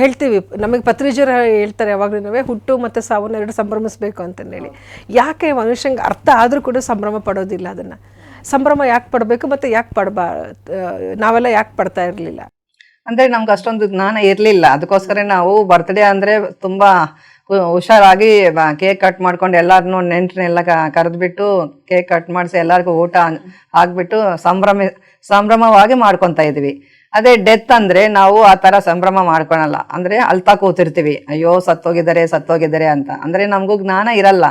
ಹೇಳ್ತೀವಿ, ನಮಗೆ ಪತ್ರಿಜಿಯರು ಹೇಳ್ತಾರೆ ಯಾವಾಗಲೂ ಹುಟ್ಟು ಮತ್ತೆ ಸಾವನ್ನು ಎರಡು ಸಂಭ್ರಮಿಸ್ಬೇಕು ಅಂತಂದೇಳಿ. ಯಾಕೆ ಮನುಷ್ಯಂಗೆ ಅರ್ಥ ಆದ್ರೂ ಕೂಡ ಸಂಭ್ರಮ ಪಡೋದಿಲ್ಲ? ಅದನ್ನ ಸಂಭ್ರಮ ಯಾಕೆ ಪಡಬೇಕು ಮತ್ತೆ ಯಾಕೆ ನಾವೆಲ್ಲ ಯಾಕೆ ಪಡ್ತಾ ಇರಲಿಲ್ಲ? ಅಂದ್ರೆ ನಮ್ಗೆ ಅಷ್ಟೊಂದು ಜ್ಞಾನ ಇರ್ಲಿಲ್ಲ. ಅದಕ್ಕೋಸ್ಕರ ನಾವು ಬರ್ತ್ಡೇ ಅಂದ್ರೆ ತುಂಬಾ ಹುಷಾರಾಗಿ ಕೇಕ್ ಕಟ್ ಮಾಡ್ಕೊಂಡು ಎಲ್ಲಾರನ್ನೂ ನೆಂಟ್ರನ್ನೆಲ್ಲ ಕರೆದ್ಬಿಟ್ಟು ಕೇಕ್ ಕಟ್ ಮಾಡಿಸಿ ಎಲ್ಲರಿಗೂ ಊಟ ಹಾಕ್ಬಿಟ್ಟು ಸಂಭ್ರಮವಾಗಿ ಮಾಡ್ಕೊತಾ ಇದ್ವಿ. ಅದೇ ಡೆತ್ ಅಂದ್ರೆ ನಾವು ಆ ತರ ಸಂಭ್ರಮ ಮಾಡ್ಕೊಳಲ್ಲ. ಅಂದ್ರೆ ಅಳ್ತಾ ಕೂತಿರ್ತೀವಿ, ಅಯ್ಯೋ ಸತ್ತೋಗಿದ್ದಾರೆ ಅಂತ. ಅಂದ್ರೆ ನಮಗೂ ಜ್ಞಾನ ಇರಲ್ಲ.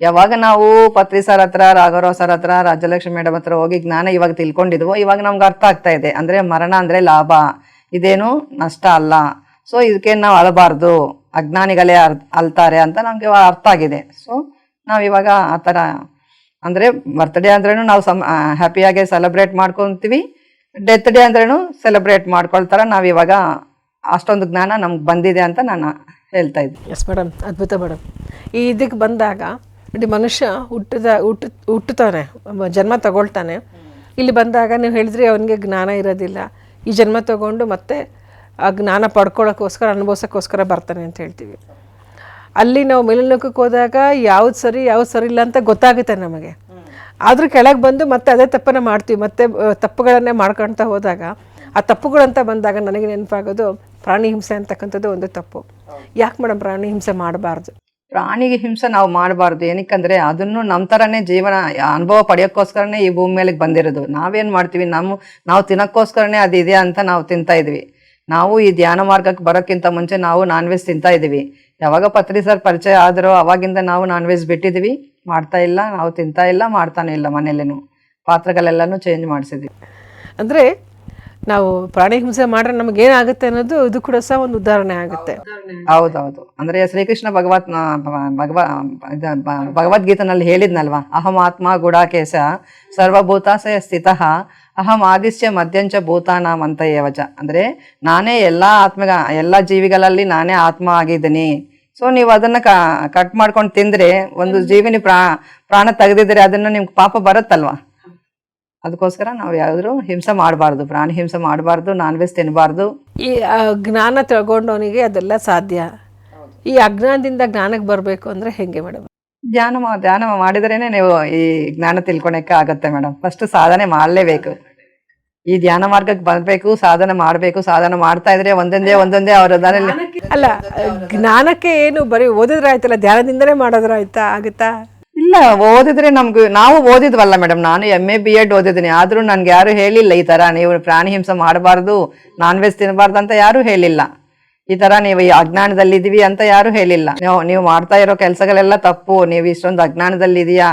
ಯಾವಾಗ ನಾವು ಪತ್ರಿ ಸರ್ ಹತ್ರ, ರಾಘವರಾವ್ ಸರ್ ಹತ್ರ, ರಾಜ್ಯಲಕ್ಷ್ಮಿ ಮೇಡಮ್ ಹತ್ರ ಹೋಗಿ ಜ್ಞಾನ ಇವಾಗ ತಿಳ್ಕೊಂಡಿದ್ವೋ, ಇವಾಗ ನಮ್ಗೆ ಅರ್ಥ ಆಗ್ತಾ ಇದೆ. ಅಂದ್ರೆ ಮರಣ ಅಂದ್ರೆ ಲಾಭ, ಇದೇನು ನಷ್ಟ ಅಲ್ಲ. ಸೊ ಇದಕ್ಕೆ ನಾವು ಅಳಬಾರ್ದು, ಅಜ್ಞಾನಿಗಳೇ ಅಳ್ತಾರೆ ಅಂತ ನಮ್ಗೆ ಅರ್ಥ ಆಗಿದೆ. ಸೊ ನಾವಿವಾಗ ಆ ಥರ ಅಂದ್ರೆ ಬರ್ತ್ಡೇ ಅಂದ್ರೇನು ನಾವು ಹ್ಯಾಪಿಯಾಗಿ ಸೆಲೆಬ್ರೇಟ್ ಮಾಡ್ಕೊತೀವಿ, ಡೆತ್ ಡೇ ಅಂದ್ರೇನು ಸೆಲೆಬ್ರೇಟ್ ಮಾಡ್ಕೊಳ್ತಾರ. ನಾವಿವಾಗ ಅಷ್ಟೊಂದು ಜ್ಞಾನ ನಮ್ಗೆ ಬಂದಿದೆ ಅಂತ ನಾನು ಹೇಳ್ತಾ ಇದ್ದೆ. ಎಸ್ ಮೇಡಮ್, ಅದ್ಭುತ ಮೇಡಮ್. ಈ ಇದಕ್ಕೆ ಬಂದಾಗ ನೋಡಿ, ಮನುಷ್ಯ ಹುಟ್ಟುತ್ತಾನೆ, ಜನ್ಮ ತಗೊಳ್ತಾನೆ. ಇಲ್ಲಿ ಬಂದಾಗ ನೀವು ಹೇಳಿದ್ರಿ ಅವನಿಗೆ ಜ್ಞಾನ ಇರೋದಿಲ್ಲ, ಈ ಜನ್ಮ ತಗೊಂಡು ಮತ್ತೆ ಆ ಜ್ಞಾನ ಪಡ್ಕೊಳ್ಳೋಕ್ಕೋಸ್ಕರ, ಅನುಭವಿಸೋಕ್ಕೋಸ್ಕರ ಬರ್ತಾನೆ ಅಂತ ಹೇಳ್ತೀವಿ. ಅಲ್ಲಿ ನಾವು ಮೇಲ್ನೋಕಕ್ಕೆ ಹೋದಾಗ ಯಾವ್ದು ಸರಿ ಯಾವ್ದು ಸರಿ ಇಲ್ಲ ಅಂತ ಗೊತ್ತಾಗುತ್ತೆ ನಮಗೆ. ಆದರೂ ಕೆಳಗೆ ಬಂದು ಮತ್ತೆ ಅದೇ ತಪ್ಪನ್ನು ಮಾಡ್ತೀವಿ, ಮತ್ತೆ ತಪ್ಪುಗಳನ್ನೇ ಮಾಡ್ಕೊಳ್ತಾ ಹೋದಾಗ ಆ ತಪ್ಪುಗಳಂತ ಬಂದಾಗ ನನಗೆ ನೆನಪಾಗೋದು ಪ್ರಾಣಿ ಹಿಂಸೆ ಅಂತಕ್ಕಂಥದ್ದು ಒಂದು ತಪ್ಪು. ಯಾಕೆ ಮೇಡಮ್ ಪ್ರಾಣಿ ಹಿಂಸೆ ಮಾಡಬಾರ್ದು? ಪ್ರಾಣಿಗೆ ಹಿಂಸೆ ನಾವು ಮಾಡಬಾರ್ದು. ಏನಕ್ಕಂದ್ರೆ ಅದನ್ನು ನಮ್ಮ ಥರನೇ ಜೀವನ ಅನುಭವ ಪಡೆಯೋಕ್ಕೋಸ್ಕರನೇ ಈ ಭೂಮಿ ಮೇಲೆ ಬಂದಿರೋದು. ನಾವೇನು ಮಾಡ್ತೀವಿ, ನಾವು ತಿನ್ನೋಕ್ಕೋಸ್ಕರನೇ ಅದಿದೆ ಅಂತ ನಾವು ತಿಂತಾ ಇದ್ವಿ. ನಾವು ಈ ಧ್ಯಾನ ಮಾರ್ಗಕ್ಕೆ ಬರೋಕ್ಕಿಂತ ಮುಂಚೆ ನಾವು ನಾನ್ ವೆಜ್ ತಿಂತಾ ಇದ್ದೀವಿ. ಯಾವಾಗ ಪತ್ರಿ ಸರ್ ಪರಿಚಯ ಆದರೂ ಅವಾಗಿಂದ ನಾವು ನಾನ್ ವೆಜ್ ಬಿಟ್ಟಿದ್ದೀವಿ, ಮಾಡ್ತಾ ಇಲ್ಲ, ನಾವು ತಿಂತಾ ಇಲ್ಲ, ಮಾಡ್ತಾನೆ ಇಲ್ಲ. ಮನೇಲೇನು ಪಾತ್ರಗಳೆಲ್ಲನೂ ಚೇಂಜ್ ಮಾಡಿಸಿದ್ವಿ. ಅಂದರೆ ನಾವು ಪ್ರಾಣಿ ಹಿಂಸೆ ಮಾಡ್ರೆ ನಮಗೇನಾಗುತ್ತೆ ಅನ್ನೋದು ಇದು ಕೂಡ ಸಹ ಒಂದು ಉದಾಹರಣೆ ಆಗುತ್ತೆ. ಹೌದೌದು. ಅಂದ್ರೆ ಶ್ರೀಕೃಷ್ಣ ಭಗವದ್ಗೀತನಲ್ಲಿ ಹೇಳಿದ್ನಲ್ವಾ, ಅಹಂ ಆತ್ಮ ಗುಡಾಕೇಶ ಸರ್ವಭೂತಾಶಯ ಸ್ಥಿತಃ ಅಹಂ ಆದಿಶ್ಯ ಮಧ್ಯಾಂಚ ಭೂತಾನಾಂ ಅಂತ ಏವಚ. ಅಂದ್ರೆ ನಾನೇ ಎಲ್ಲ ಜೀವಿಗಳಲ್ಲಿ ನಾನೇ ಆತ್ಮ ಆಗಿದ್ದೀನಿ. ಸೊ ನೀವು ಅದನ್ನ ಕಟ್ ಮಾಡ್ಕೊಂಡು ತಿಂದ್ರೆ, ಒಂದು ಜೀವಿನಿ ಪ್ರಾಣ ತೆಗೆದಿದ್ರೆ ಅದನ್ನ ನಿಮ್ಗೆ ಪಾಪ ಬರುತ್ತಲ್ವಾ. ಅದಕ್ಕೋಸ್ಕರ ನಾವು ಯಾವ್ದಾದ್ರು ಹಿಂಸೆ ಮಾಡಬಾರ್ದು, ಪ್ರಾಣಿ ಹಿಂಸೆ ಮಾಡಬಾರ್ದು, ನಾನ್ ವೆಜ್ ತಿನ್ನಬಾರ್ದು. ಈ ಜ್ಞಾನ ತಗೊಂಡವನಿಗೆ ಅದೆಲ್ಲ ಸಾಧ್ಯ. ಈ ಅಜ್ಞಾನದಿಂದ ಜ್ಞಾನಕ್ಕೆ ಬರಬೇಕು ಅಂದ್ರೆ ಹೆಂಗೆ ಮೇಡಮ್? ಧ್ಯಾನ ಮಾಡಿದ್ರೇನೆ ನೀವು ಈ ಜ್ಞಾನ ತಿಳ್ಕೊಳಕ್ಕೆ ಆಗತ್ತೆ ಮೇಡಮ್. ಫಸ್ಟ್ ಸಾಧನೆ ಮಾಡಲೇಬೇಕು. ಈ ಧ್ಯಾನ ಮಾರ್ಗಕ್ಕೆ ಬರ್ಬೇಕು, ಸಾಧನೆ ಮಾಡಬೇಕು. ಸಾಧನೆ ಮಾಡ್ತಾ ಇದ್ರೆ ಒಂದೊಂದೇ ಅವ್ರ ಅಲ್ಲ, ಜ್ಞಾನಕ್ಕೆ ಏನು ಬರೀ ಓದಿದ್ರೆ ಆಯ್ತಲ್ಲ, ಧ್ಯಾನದಿಂದನೇ ಮಾಡಿದ್ರೆ ಆಗುತ್ತಾ? ಇಲ್ಲ, ಓದಿದ್ರೆ ನಾವು ಓದಿದ್ವಲ್ಲ ಮೇಡಮ್. ನಾನು MA B.Ed ಓದಿದ್ದೀನಿ, ಆದ್ರೂ ನನ್ಗೆ ಯಾರು ಹೇಳಿಲ್ಲ ಈ ತರ ನೀವು ಪ್ರಾಣಿ ಹಿಂಸೆ ಮಾಡಬಾರ್ದು, ನಾನ್ ವೆಜ್ ತಿನ್ನಬಾರ್ದು ಅಂತ ಯಾರು ಹೇಳಿಲ್ಲ. ಈ ತರ ನೀವು ಈ ಅಜ್ಞಾನದಲ್ಲಿದ್ದೀವಿ ಅಂತ ಯಾರು ಹೇಳಿಲ್ಲ. ನೀವು ಮಾಡ್ತಾ ಇರೋ ಕೆಲಸಗಳೆಲ್ಲ ತಪ್ಪು, ನೀವು ಇಷ್ಟೊಂದು ಅಜ್ಞಾನದಲ್ಲಿದೆಯಾ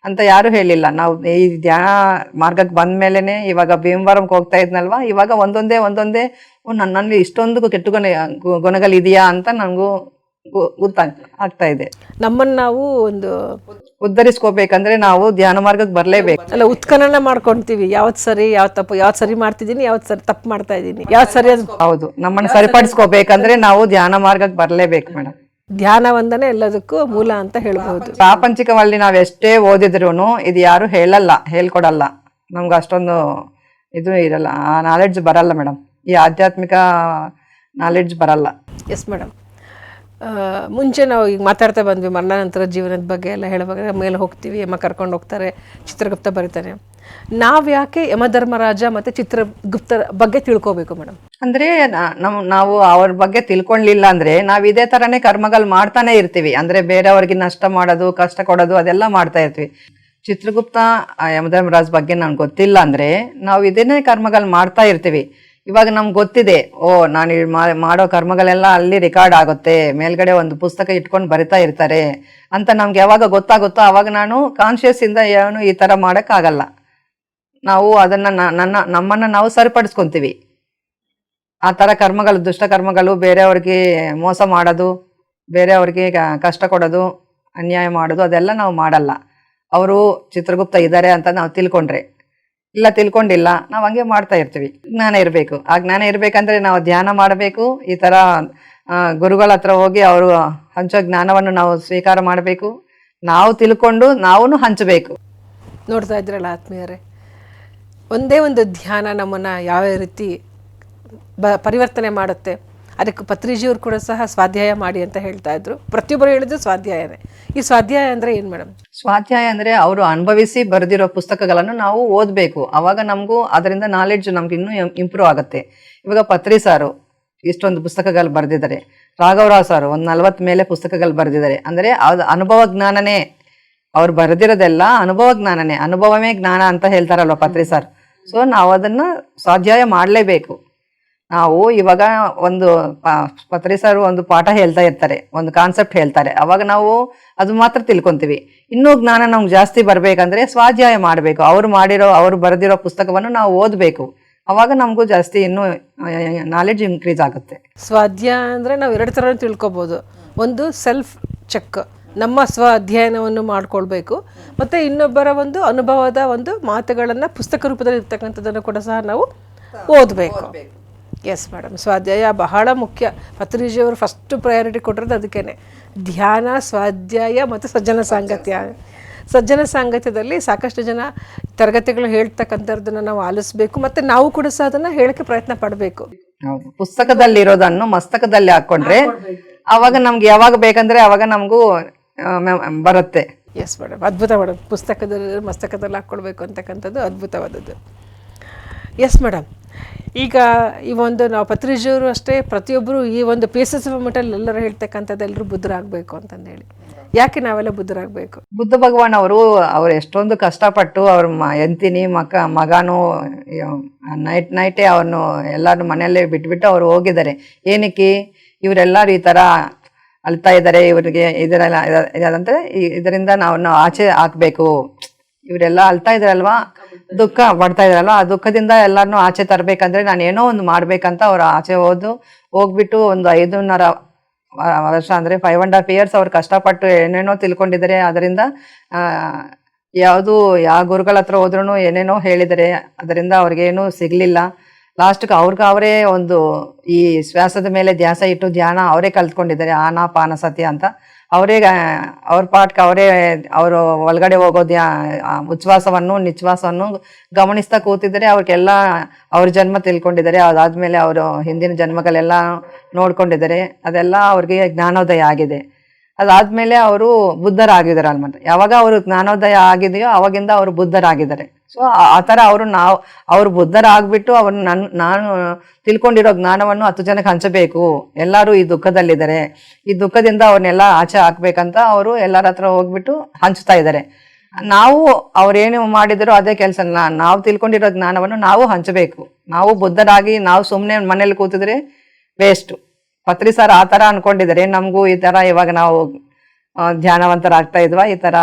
ಅಂತ ಯಾರು ಹೇಳಿಲ್ಲ. ನಾವು ಈ ಧ್ಯಾನ ಮಾರ್ಗಕ್ಕೆ ಬಂದ್ಮೇಲೆನೆ, ಇವಾಗ ಭೀಮವರಂಗೆ ಹೋಗ್ತಾ ಇದ್ನಲ್ವಾ, ಇವಾಗ ಒಂದೊಂದೇ ನನ್ನಲ್ಲಿ ಇಷ್ಟೊಂದು ಕೆಟ್ಟ ಗುಣಗಳಿದೆಯಾ ಅಂತ ನನಗೂ ಆಗ್ತಾ ಇದೆ. ನಮ್ಮನ್ನ ನಾವು ಒಂದು ಉದ್ಧರಿಸ್ಕೋಬೇಕಂದ್ರೆ ನಾವು ಧ್ಯಾನ ಮಾರ್ಗಕ್ಕೆ ಬರ್ಲೇಬೇಕು. ಅಲ್ಲ, ಉತ್ಖನನ ಮಾಡ್ಕೊಂತೀವಿ, ಯಾವ್ದು ಸರಿ ಯಾವ್ದು ತಪ್ಪು, ಯಾವ್ದು ಸರಿ ಮಾಡ್ತಿದ್ದೀನಿ, ಯಾವ್ದು ಸರಿ ತಪ್ಪು ಮಾಡ್ತಾ ಇದ್ದೀನಿ, ಯಾವ್ದು ಸರಿ. ಹೌದು, ನಮ್ಮನ್ನ ಸರಿಪಡಿಸ್ಕೋಬೇಕಂದ್ರೆ ನಾವು ಧ್ಯಾನ ಮಾರ್ಗಕ್ಕೆ ಬರ್ಲೇಬೇಕು ಮೇಡಮ್. ಧ್ಯಾನ ಒಂದನೇ ಎಲ್ಲದಕ್ಕೂ ಮೂಲ ಅಂತ ಹೇಳ್ಬಹುದು. ಪ್ರಾಪಂಚಿಕವಾಗಿ ನಾವ್ ಎಷ್ಟೇ ಓದಿದ್ರು ಇದು ಯಾರು ಹೇಳ್ಕೊಡಲ್ಲ. ನಮ್ಗೆ ಅಷ್ಟೊಂದು ಇದು ಇರಲ್ಲ, ಆ ನಾಲೆಡ್ಜ್ ಬರಲ್ಲ ಮೇಡಮ್. ಈ ಆಧ್ಯಾತ್ಮಿಕ ನಾಲೆಡ್ಜ್ ಬರಲ್ಲ. Yes madam. ಮುಂಚೆ ನಾವು ಈಗ ಮಾತಾಡ್ತಾ ಬಂದ್ವಿ ಮರಣಾನಂತರ ಜೀವನದ ಬಗ್ಗೆ ಎಲ್ಲ ಹೇಳುವಾಗ, ಮೇಲೆ ಹೋಗ್ತೀವಿ, ಯಮ ಕರ್ಕೊಂಡು ಹೋಗ್ತಾರೆ, ಚಿತ್ರಗುಪ್ತ ಬರೀತಾನೆ. ನಾವು ಯಾಕೆ ಯಮಧರ್ಮರಾಜ ಮತ್ತು ಚಿತ್ರಗುಪ್ತರ ಬಗ್ಗೆ ತಿಳ್ಕೋಬೇಕು ಮೇಡಮ್? ಅಂದ್ರೆ ನಾವು ಅವ್ರ ಬಗ್ಗೆ ತಿಳ್ಕೊಳ್ಳಿಲ್ಲ ಅಂದ್ರೆ ನಾವು ಇದೇ ತರನೇ ಕರ್ಮಗಳು ಮಾಡ್ತಾನೆ ಇರ್ತೀವಿ. ಅಂದ್ರೆ ಬೇರೆಯವ್ರಿಗೆ ನಷ್ಟ ಮಾಡೋದು, ಕಷ್ಟ ಕೊಡೋದು, ಅದೆಲ್ಲ ಮಾಡ್ತಾ ಇರ್ತೀವಿ. ಚಿತ್ರಗುಪ್ತ ಯಮಧರ್ಮರಾಜ್ ಬಗ್ಗೆ ನನ್ಗೆ ಗೊತ್ತಿಲ್ಲ ಅಂದ್ರೆ ನಾವು ಇದನ್ನೇ ಕರ್ಮಗಳು ಮಾಡ್ತಾ ಇರ್ತೀವಿ. ಇವಾಗ ನಮ್ಗೆ ಗೊತ್ತಿದೆ, ನಾನು ಮಾಡೋ ಕರ್ಮಗಳೆಲ್ಲ ಅಲ್ಲಿ ರೆಕಾರ್ಡ್ ಆಗುತ್ತೆ, ಮೇಲ್ಗಡೆ ಒಂದು ಪುಸ್ತಕ ಇಟ್ಕೊಂಡು ಬರಿತಾ ಇರ್ತಾರೆ ಅಂತ ನಮ್ಗೆ ಯಾವಾಗ ಗೊತ್ತಾಗುತ್ತೋ ಅವಾಗ ನಾನು ಕಾನ್ಶಿಯಸ್ ಇಂದ ಏನು ಈ ತರ ಮಾಡಕ್ ಆಗಲ್ಲ. ನಾವು ಅದನ್ನ ನಮ್ಮನ್ನ ನಾವು ಸರಿಪಡಿಸ್ಕೊಂತೀವಿ. ಆ ತರ ಕರ್ಮಗಳು, ದುಷ್ಟ ಕರ್ಮಗಳು, ಬೇರೆಯವ್ರಿಗೆ ಮೋಸ ಮಾಡೋದು, ಬೇರೆಯವ್ರಿಗೆ ಕಷ್ಟ ಕೊಡೋದು, ಅನ್ಯಾಯ ಮಾಡೋದು, ಅದೆಲ್ಲ ನಾವು ಮಾಡಲ್ಲ. ಅವರು ಚಿತ್ರಗುಪ್ತ ಇದ್ದಾರೆ ಅಂತ ನಾವು ತಿಳ್ಕೊಂಡ್ರೆ, ಇಲ್ಲ ತಿಳ್ಕೊಂಡಿಲ್ಲ, ನಾವು ಹಂಗೆ ಮಾಡ್ತಾ ಇರ್ತೀವಿ. ಜ್ಞಾನ ಇರಬೇಕು. ಆ ಜ್ಞಾನ ಇರ್ಬೇಕಂದ್ರೆ ನಾವು ಧ್ಯಾನ ಮಾಡಬೇಕು. ಈ ತರ ಗುರುಗಳ ಹತ್ರ ಹೋಗಿ ಅವರು ಹಂಚೋ ಜ್ಞಾನವನ್ನು ನಾವು ಸ್ವೀಕಾರ ಮಾಡಬೇಕು. ನಾವು ತಿಳ್ಕೊಂಡು ನಾವು ಹಂಚಬೇಕು. ನೋಡ್ತಾ ಇದ್ರಲ್ಲ ಆತ್ಮೀಯರೇ, ಒಂದೇ ಒಂದು ಧ್ಯಾನ ನಮ್ಮನ್ನು ಯಾವ ರೀತಿ ಪರಿವರ್ತನೆ ಮಾಡುತ್ತೆ. ಅದಕ್ಕೆ ಪತ್ರಿಜಿಯವರು ಕೂಡ ಸಹ ಸ್ವಾಧ್ಯಾಯ ಮಾಡಿ ಅಂತ ಹೇಳ್ತಾ ಇದ್ರು. ಪ್ರತಿಯೊಬ್ಬರು ಹೇಳಿದ್ರು ಸ್ವಾಧ್ಯಾಯನೇ. ಈ ಸ್ವಾಧ್ಯಾಯ ಅಂದ್ರೆ ಏನು ಮೇಡಮ್? ಸ್ವಾಧ್ಯಾಯ ಅಂದ್ರೆ ಅವರು ಅನುಭವಿಸಿ ಬರೆದಿರೋ ಪುಸ್ತಕಗಳನ್ನು ನಾವು ಓದಬೇಕು. ಅವಾಗ ನಮಗೂ ಅದರಿಂದ ನಾಲೆಡ್ಜ್ ನಮ್ಗೆ ಇನ್ನೂ ಇಂಪ್ರೂವ್ ಆಗುತ್ತೆ. ಇವಾಗ ಪತ್ರಿ ಸಾರು ಇಷ್ಟೊಂದು ಪುಸ್ತಕಗಳು ಬರೆದಿದ್ದಾರೆ. ರಾಘವರಾವ್ ಸರ್ ಒಂದು 40 ಮೇಲೆ ಪುಸ್ತಕಗಳು ಬರೆದಿದ್ದಾರೆ. ಅಂದ್ರೆ ಅದು ಅನುಭವ ಜ್ಞಾನನೇ, ಅವ್ರು ಬರೆದಿರೋದೆಲ್ಲ ಅನುಭವ ಜ್ಞಾನನೇ, ಅನುಭವವೇ ಜ್ಞಾನ ಅಂತ ಹೇಳ್ತಾರಲ್ವ ಪತ್ರಿ ಸರ್. ಸೊ ನಾವು ಅದನ್ನ ಸ್ವಾಧ್ಯಾಯ ಮಾಡಲೇಬೇಕು. ನಾವು ಇವಾಗ ಒಂದು ಪತ್ರಿ ಸರ್ ಒಂದು ಪಾಠ ಹೇಳ್ತಾ ಇರ್ತಾರೆ, ಒಂದು ಕಾನ್ಸೆಪ್ಟ್ ಹೇಳ್ತಾರೆ, ಅವಾಗ ನಾವು ಅದು ಮಾತ್ರ ತಿಳ್ಕೊಂತೀವಿ. ಇನ್ನೂ ಜ್ಞಾನ ನಮ್ಗೆ ಜಾಸ್ತಿ ಬರ್ಬೇಕಂದ್ರೆ ಸ್ವಾಧ್ಯಾಯ ಮಾಡಬೇಕು. ಅವ್ರು ಬರೆದಿರೋ ಪುಸ್ತಕವನ್ನು ನಾವು ಓದಬೇಕು. ಅವಾಗ ನಮಗೂ ಜಾಸ್ತಿ ಇನ್ನೂ ನಾಲೆಡ್ಜ್ ಇನ್ಕ್ರೀಸ್ ಆಗುತ್ತೆ. ಸ್ವಾಧ್ಯಾಯ ಅಂದರೆ ನಾವು 2 ಥರ ತಿಳ್ಕೊಬೋದು. ಒಂದು ಸೆಲ್ಫ್ ಚೆಕ್, ನಮ್ಮ ಸ್ವ ಅಧ್ಯಯನವನ್ನು ಮಾಡಿಕೊಳ್ಬೇಕು, ಮತ್ತು ಇನ್ನೊಬ್ಬರ ಒಂದು ಅನುಭವದ ಒಂದು ಮಾತುಗಳನ್ನು ಪುಸ್ತಕ ರೂಪದಲ್ಲಿ ಇರ್ತಕ್ಕಂಥದ್ದನ್ನು ಕೂಡ ಸಹ ನಾವು ಓದಬೇಕು. ಎಸ್ ಮೇಡಮ್, ಸ್ವಾಧ್ಯಾಯ ಬಹಳ ಮುಖ್ಯ. ಪತ್ರಿಜಿಯವರು ಫಸ್ಟ್ ಪ್ರಯಾರಿಟಿ ಕೊಟ್ಟಿರೋದು ಅದಕ್ಕೇ. ಧ್ಯಾನ, ಸ್ವಾಧ್ಯಾಯ ಮತ್ತು ಸಜ್ಜನ ಸಾಂಗತ್ಯ. ಸಜ್ಜನ ಸಾಂಗತ್ಯದಲ್ಲಿ ಸಾಕಷ್ಟು ಜನ ತರಗತಿಗಳು ಹೇಳ್ತಕ್ಕಂಥದ್ದನ್ನು ನಾವು ಆಲಿಸಬೇಕು, ಮತ್ತು ನಾವು ಕೂಡ ಸಹ ಅದನ್ನು ಹೇಳೋಕ್ಕೆ ಪ್ರಯತ್ನ ಪಡಬೇಕು. ಪುಸ್ತಕದಲ್ಲಿರೋದನ್ನು ಮಸ್ತಕದಲ್ಲಿ ಹಾಕ್ಕೊಂಡ್ರೆ ಅವಾಗ ನಮ್ಗೆ ಯಾವಾಗ ಬೇಕಂದ್ರೆ ಅವಾಗ ನಮಗೂ ಬರುತ್ತೆ. ಎಸ್ ಮೇಡಮ್, ಅದ್ಭುತ ಮೇಡಮ್. ಪುಸ್ತಕದಲ್ಲಿ ಮಸ್ತಕದಲ್ಲಿ ಹಾಕ್ಕೊಳ್ಬೇಕು ಅಂತಕ್ಕಂಥದ್ದು ಅದ್ಭುತವಾದದ್ದು. ಎಸ್ ಮೇಡಮ್, ಈಗ ಈ ಒಂದು ನಾವು ಪತ್ರಿಜಿಯವರು ಅಷ್ಟೇ ಪ್ರತಿಯೊಬ್ಬರು ಈ ಒಂದು ಪೇಸಸ್ ಮೂಮೆಂಟಲ್ಲಿ ಎಲ್ಲರೂ ಹೇಳ್ತಕ್ಕಂಥದ್ದು ಎಲ್ಲರೂ ಬುದ್ಧರಾಗಬೇಕು ಅಂತಂದೇಳಿ. ಯಾಕೆ ನಾವೆಲ್ಲ ಬುದ್ಧರಾಗಬೇಕು? ಬುದ್ಧ ಭಗವಾನ್ ಅವ್ರು ಎಷ್ಟೊಂದು ಕಷ್ಟಪಟ್ಟು ಅವ್ರ ಎಂತಿನಿ ಮಗನೂ ನೈಟೇ ಅವ್ರನ್ನು ಎಲ್ಲರೂ ಮನೆಯಲ್ಲೇ ಬಿಟ್ಬಿಟ್ಟು ಅವ್ರು ಹೋಗಿದ್ದಾರೆ. ಏನಕ್ಕೆ? ಇವರೆಲ್ಲರೂ ಈ ಥರ ಅಳ್ತಾ ಇದ್ದಾರೆ, ಇವರಿಗೆ ಇದಂದ್ರೆ ಇದರಿಂದ ನಾವು ಆಚೆ ಹಾಕ್ಬೇಕು. ಇವರೆಲ್ಲ ಅಳ್ತಾ ಇದಾರಲ್ವಾ, ದುಃಖ ಪಡ್ತಾ ಇದಾರಲ್ವಾ, ಆ ದುಃಖದಿಂದ ಎಲ್ಲಾರನ್ನೂ ಆಚೆ ತರಬೇಕಂದ್ರೆ ನಾನು ಏನೋ ಒಂದು ಮಾಡ್ಬೇಕಂತ ಅವ್ರು ಆಚೆ ಹೋಗ್ಬಿಟ್ಟು ಒಂದು 5.5 ವರ್ಷ ಅಂದ್ರೆ 5.5 years ಅವ್ರು ಕಷ್ಟಪಟ್ಟು ಏನೇನೋ ತಿಳ್ಕೊಂಡಿದ್ದಾರೆ. ಅದರಿಂದ ಯಾವ ಗುರುಗಳ ಹತ್ರ ಹೋದ್ರೂ ಏನೇನೋ ಹೇಳಿದ್ದಾರೆ, ಅದರಿಂದ ಅವ್ರಿಗೇನು ಸಿಗ್ಲಿಲ್ಲ. ಲಾಸ್ಟ್ಗೆ ಅವರೇ ಒಂದು ಈ ಶ್ವಾಸದ ಮೇಲೆ ಧ್ಯಾಸ ಇಟ್ಟು ಧ್ಯಾನ ಅವರೇ ಕಲ್ತ್ಕೊಂಡಿದ್ದಾರೆ, ಆನಾಪಾನಸತಿ ಅಂತ. ಅವ್ರ ಪಾಠಕ್ಕೆ ಅವರು ಒಳಗಡೆ ಹೋಗೋ ಉಚ್ಛ್ವಾಸವನ್ನು ನಿಶ್ವಾಸವನ್ನು ಗಮನಿಸ್ತಾ ಕೂತಿದ್ದಾರೆ. ಅವ್ರಿಗೆಲ್ಲ ಅವ್ರ ಜನ್ಮ ತಿಳ್ಕೊಂಡಿದ್ದಾರೆ. ಅದಾದ್ಮೇಲೆ ಅವರು ಹಿಂದಿನ ಜನ್ಮಗಳೆಲ್ಲ ನೋಡ್ಕೊಂಡಿದ್ದಾರೆ. ಅದೆಲ್ಲ ಅವ್ರಿಗೆ ಜ್ಞಾನೋದಯ ಆಗಿದೆ. ಅದಾದ್ಮೇಲೆ ಅವರು ಬುದ್ಧರಾಗಿದ್ದಾರೆ ಅನ್ಮಂತ. ಯಾವಾಗ ಅವರು ಜ್ಞಾನೋದಯ ಆಗಿದೆಯೋ ಅವಾಗಿಂದ ಅವರು ಬುದ್ಧರಾಗಿದ್ದಾರೆ. ಸೊ ಆ ಥರ ಅವ್ರು ಬುದ್ಧರಾಗ್ಬಿಟ್ಟು ನಾನು ತಿಳ್ಕೊಂಡಿರೋ ಜ್ಞಾನವನ್ನು 10 ಜನಕ್ಕೆ ಹಂಚಬೇಕು. ಎಲ್ಲರೂ ಈ ದುಃಖದಲ್ಲಿದ್ದಾರೆ, ಈ ದುಃಖದಿಂದ ಅವ್ರನ್ನೆಲ್ಲ ಆಚೆ ಹಾಕ್ಬೇಕಂತ ಅವರು ಎಲ್ಲರ ಹತ್ರ ಹೋಗ್ಬಿಟ್ಟು ಹಂಚ್ತಾ ಇದ್ದಾರೆ. ನಾವು ಅವ್ರೇನು ಮಾಡಿದ್ರು ಅದೇ ಕೆಲಸ. ನಾವು ತಿಳ್ಕೊಂಡಿರೋ ಜ್ಞಾನವನ್ನು ನಾವು ಹಂಚಬೇಕು. ನಾವು ಬುದ್ಧರಾಗಿ ನಾವು ಸುಮ್ಮನೆ ಮನೇಲಿ ಕೂತಿದ್ರೆ ವೇಸ್ಟು. ಪತ್ರಿ ಸರ್ ಆ ಥರ ಅನ್ಕೊಂಡಿದ್ದಾರೆ. ನಮಗೂ ಈ ಥರ ಇವಾಗ ನಾವು ಧ್ಯಾನವಂತರಾಗ್ತಾ ಇದ್ವಾ, ಈ ಥರ